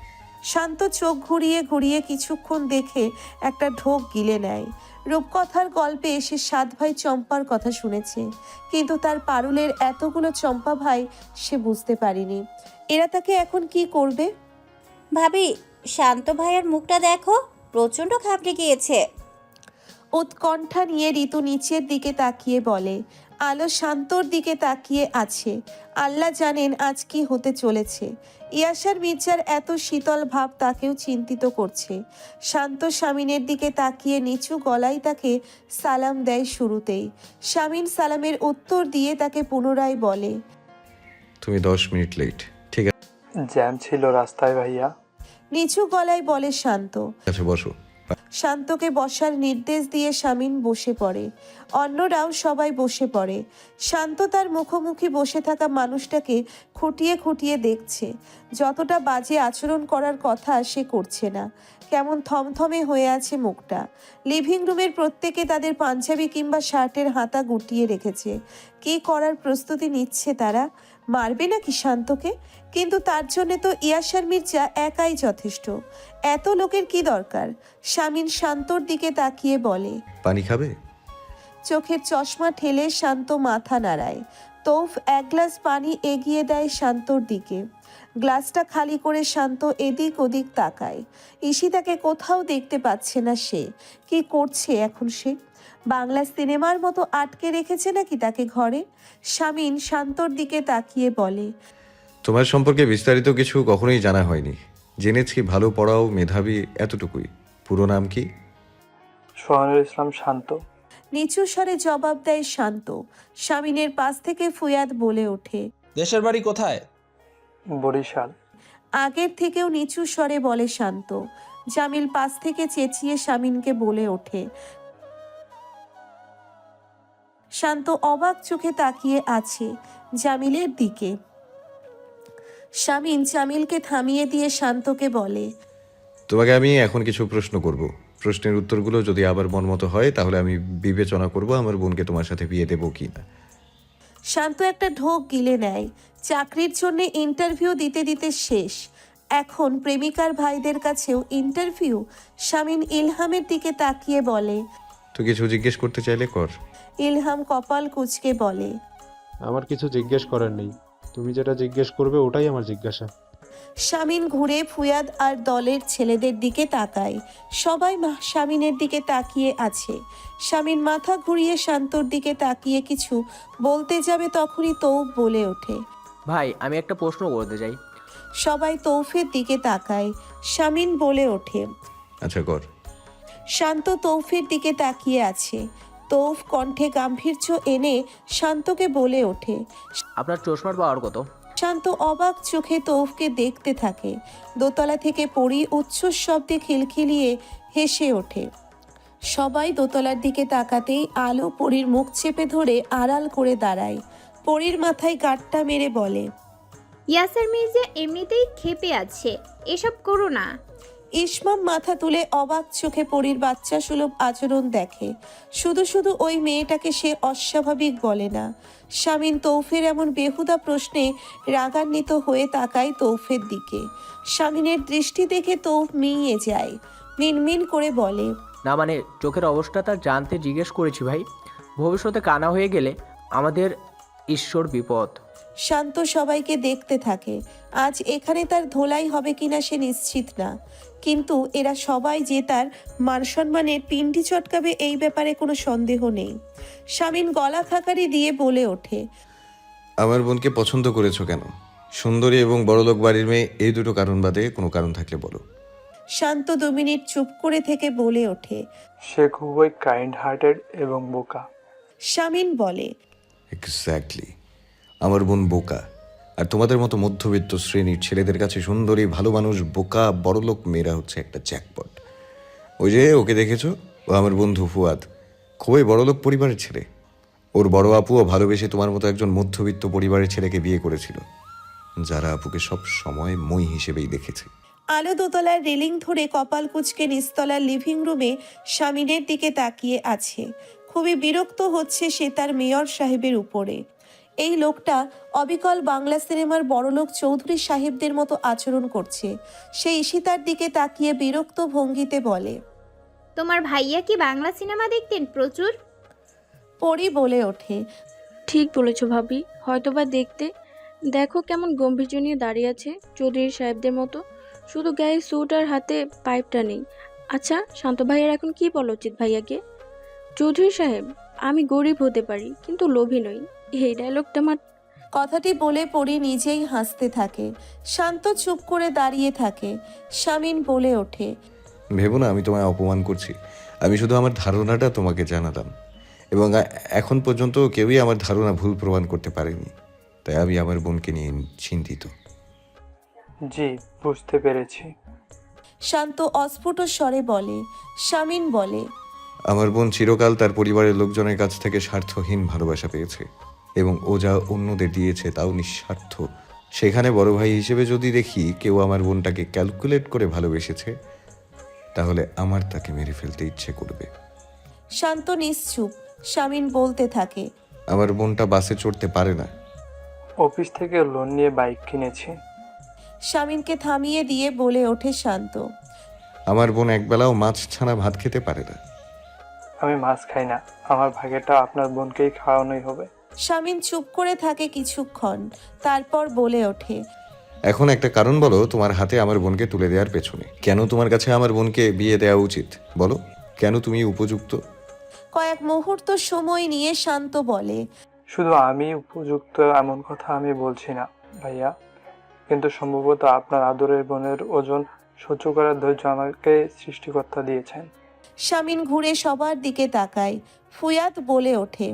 শান্ত চোখ ঘুরিয়ে ঘুরিয়ে কিছুক্ষণ দেখে একটা ঢোক গিলে নেয়। রূপকথার গল্পে সে 7 ভাই চম্পার কথা শুনেছে, কিন্তু তার পারুলের এতগুলো চম্পা ভাই সে বুঝতে পারেনি। এরা তাকে এখন কি করবে? ভাবি, শান্ত ভাইয়ের মুখটা দেখো, প্রচণ্ড ঘাবড়ে গিয়েছে। উৎকণ্ঠা নিয়ে ঋতু নিচের দিকে তাকিয়ে বলে। আলো শান্তর দিকে তাকিয়ে আছে। আল্লাহ জানেন আজ কি হতে চলেছে। ইয়াসার মির্জার এত শীতল ভাব তাকেও চিন্তিত করছে। শান্ত শামিনের দিকে তাকিয়ে নিচু গলায় তাকে সালাম দেয় শুরুতেই। শামিন সালামের উত্তর দিয়ে তাকে পুনরায় বলে, তুমি 10 মিনিট লেট। ঠিক জ্যাম ছিল রাস্তায় ভাইয়া। নিচু গলায় বলে শান্ত। আছে, বসো। শান্তকে বসার নির্দেশ দিয়ে শামিন বসে পড়ে। অন্যরাও সবাই বসে পড়ে। শান্ত তার মুখোমুখি বসে থাকা মানুষটাকে খুঁটিয়ে খুঁটিয়ে দেখছে। যতটা বাজে আচরণ করার কথা সে করছে না। কেমন থমথমে হয়ে আছে মুখটা। লিভিং রুমের প্রত্যেকে তাদের পাঞ্জাবি কিংবা শার্টের হাতা গুটিয়ে রেখেছে। কি করার প্রস্তুতি নিচ্ছে তারা? মারবে নাকি শান্তকে? কিন্তু তার জন্য তো ইয়াসার মির্জা একাই যথেষ্ট। এত লোকের কি দরকার? শামিন শান্তর দিকে তাকিয়ে বলে। পানি খাবে? চোখের চশমা ঠেলে শান্ত মাথা নাড়ায়। তৌফ এক গ্লাস পানি এগিয়ে দেয় শান্তর দিকে। গ্লাসটা খালি করে শান্ত এদিক ওদিক তাকায়। ঈশিতাকে কোথাও দেখতে পাচ্ছে না সে। কি করছে এখন সে? বাংলা সিনেমার মতো আটকে রেখেছে নাকি তাকে ঘরে? শামিন শান্তর দিকে তাকিয়ে বলে। তোমার সম্পর্কে বিস্তারিত কিছু কখনোই জানা হয়নি। জেনেছি ভালো পড়াও, মেধাবী, এতটুকুই। পুরো নাম কি? সোহানুল ইসলাম শান্ত। নিচু স্বরে জবাব দেয় শান্ত। শামিনের পাশ থেকে ফুয়াদ বলে ওঠে। দেশের বাড়ি কোথায়? বরিশাল। আগের থেকেও নিচু স্বরে বলে শান্ত। জামিল পাশ থেকে চেঁচিয়ে শামিনকে বলে ওঠে। শান্ত অবাক চোখে তাকিয়ে আছে জামিলের দিকে। শামিন জামিলকে থামিয়ে দিয়ে শান্তকে বলে। তোমাকে আমি এখন কিছু প্রশ্ন করব। প্রশ্নের উত্তরগুলো যদি আবার মনমতো হয় তাহলে আমি বিবেচনা করব আমার বোনকে তোমার সাথে বিয়ে দেবো কি না। শান্ত একটা ঢোক গিলে নেয়। চাকরির জন্য ইন্টারভিউ দিতে দিতে শেষ। এখন প্রেমিকার ভাইদের কাছেও ইন্টারভিউ। শামিন ইলহামের দিকে তাকিয়ে বলে। তুই কিছু জিজ্ঞেস করতে চাইলে কর। ইলহাম কপাল কুঁচকে বলে। আমার কিছু জিজ্ঞেস করার নেই, তুমি যেটা জিজ্ঞেস করবে ওটাই আমার জিজ্ঞাসা। শামিন ঘুরে ফুয়াদ আর দলের ছেলেদের দিকে তাকায়। সবাই শামিনের দিকে তাকিয়ে আছে। শামিন মাথা ঘুরিয়ে শান্তর দিকে তাকিয়ে কিছু বলতে যাবে তখনই তৌফ বলে ওঠে। ভাই, আমি একটা প্রশ্ন করতে চাই। সবাই তৌফের দিকে তাকায়। শামিন বলে ওঠে। আচ্ছা কর। শান্ত তৌফের দিকে তাকিয়ে আছে। তৌফ কণ্ঠে গাম্ভীর্য এনে শান্তকে বলে ওঠে। আপনার চশমার পাওয়ার কত? শান্ত অবাক চোখে তৌফকে দেখতে থাকে। দোতলা থেকে পড়ি উচ্ছ্বাস শব্দে খিলখিলিয়ে হেসে ওঠে। সবাই দোতলার দিকে তাকাতেই আলো পরীর মুখ চেপে ধরে আড়াল করে দাঁড়ায়। পরীর মাথায় গাঁটটা মেরে বলে। ইয়াসার মির্জা এমনিতেই ক্ষেপে আছে, এসব করো না। ইসমাম মাথা তুলে অবাক চোখে পরীর বাচ্চা সুলভ আচরণ দেখে। শুধু শুধু ওই মেয়েটাকে সে অস্বাভাবিক বলে না। শামিন তৌফের এমন বেহুদা প্রশ্নে রাগান্বিত হয়ে তাকায় তৌফের দিকে। শামিনের দৃষ্টি দেখে তৌফ মিইয়ে যায়। মিনমিন করে বলে। না মানে চোখের অবস্থাটা জানতে জিজ্ঞেস করেছি ভাই। ভবিষ্যতে কানা হয়ে গেলে আমাদের ঈশ্বর বিপদ। শান্ত সবাইকে দেখতে থাকে। আজ এখানে তার ধোলাই হবে কিনা সে নিশ্চিত না, কিন্তু এরা সবাই যে তার মান সম্মানের পিন্ডি চটকাবে এই ব্যাপারে কোনো সন্দেহ নেই। শামিন গলা খাকারি দিয়ে বলে ওঠে। আমার বোনকে পছন্দ করেছো কেন? সুন্দরী এবং বড়লোক বাড়ির মেয়ে, এই দুটো কারণ বাদে কোনো কারণ থাকলে বলো। শান্ত 2 মিনিট চুপ করে থেকে বলে ওঠে। সে খুবই কাইন্ড হার্টেড এবং বোকা। শামিন বলে। এক্স্যাক্টলি, আমার বোন বোকা। আর তোমাদের মতো মধ্যবিত্ত শ্রেণীর ছেলেদের কাছে সুন্দরী, ভালো মানুষ, বোকা বড়লোক মেয়েরা হচ্ছে একটা জ্যাকপট। ওই যে ওকে দেখেছো, ও আমার বন্ধু ফুয়াদ, খুবই বড়লোক পরিবারের ছেলে। ওর বড় আপুও ভালোবেসে তোমার মতো একজন মধ্যবিত্ত পরিবারের ছেলেকে বিয়ে করেছিল, যারা আপুকে সব সময় মই হিসেবেই দেখেছে। আলো দোতলার রেলিং ধরে কপাল কুঁচকে নিচতলার লিভিং রুমে শামিনের দিকে তাকিয়ে আছে। খুবই বিরক্ত হচ্ছে সে তার মেয়র সাহেবের উপরে। এই লোকটা অবিকল বাংলা সিনেমার বড়লোক চৌধুরী সাহেবদের মতো আচরণ করছে। সে ঈশিতার দিকে তাকিয়ে বিরক্ত ভঙ্গিতে বলে। তোমার ভাইয়া কি বাংলা সিনেমা দেখতেন প্রচুর? পরি বলে ওঠে। ঠিক বলেছো ভাবি, হয়তোবা দেখতে। দেখো কেমন গম্ভীর্য নিয়ে দাঁড়িয়ে আছে, চৌধুরী সাহেবদের মতো। শুধু গায়ে স্যুট আর হাতে পাইপটা নেই। আচ্ছা শান্ত ভাইয়ার এখন কি বলা উচিত ভাইয়াকে? চৌধুরী সাহেব, আমি গরিব হতে পারি কিন্তু লোভী নই। এই ডায়লগটা কথাটি বলে পরি নিজেই হাসতে থাকে। শান্ত চুপ করে দাঁড়িয়ে থাকে। শামিন বলে ওঠে। ভেবো না আমি তোমায় অপমান করছি। আমি শুধু আমার ধারণাটা তোমাকে জানালাম, এবং এখন পর্যন্ত কেউই আমার ধারণা ভুল প্রমাণ করতে পারেনি। তাই আমি আমার বোনকে নিয়ে চিন্তিত। জি, বুঝতে পেরেছি। শান্ত অস্ফুট স্বরে বলে। শামিন বলে, আমার বোন চিরকাল তার পরিবারের লোকজনের কাছ থেকে স্বার্থহীন ভালোবাসা পেয়েছে এবং ও যা অন্যদের দিয়েছে তাও নিঃস্বার্থ। সেখানে বড় ভাই হিসেবে যদি দেখি কেউ আমার বোনটাকে ক্যালকুলেট করে ভালোবেসেছে, তাহলে আমার তাকে মেরে ফেলতে ইচ্ছে করবে। শান্ত নিশ্চুপ। শামিন বলতে থাকে, আমার বোনটা বাসে চড়তে পারে না। অফিস থেকে লোন নিয়ে বাইক কিনেছি। শামিনকে থামিয়ে দিয়ে বলে ওঠে শান্ত, আমার বোন একবেলাও মাছ ছানা ভাত খেতে পারে না। আমি মাছ খাই না, আমার ভাগেটা আপনার বোনকেই খাওয়ানোই হবে। শামিন চুপ করে থাকে কিছুক্ষণ, তারপর বলে ওঠে, এখন একটা কারণ বলো তোমার হাতে আমার বোনকে তুলে দেওয়ার পেছনে। কেন তোমার কাছে আমার বোনকে বিয়ে দেওয়া উচিত বলো? কেন তুমি উপযুক্ত? কয়েক মুহূর্ত সময় নিয়ে শান্ত বলে, শুধু আমি উপযুক্ত এমন কথা আমি বলছি না ভাইয়া, কিন্তু সম্ভবত আপনার আদরের বোনের ওজন সহ্য করার ধৈর্য আমাকে সৃষ্টিকর্তা দিয়েছেন। শামিন ঘুরে সবার দিকে তাকায়। ফুয়াদ বলে ওঠে,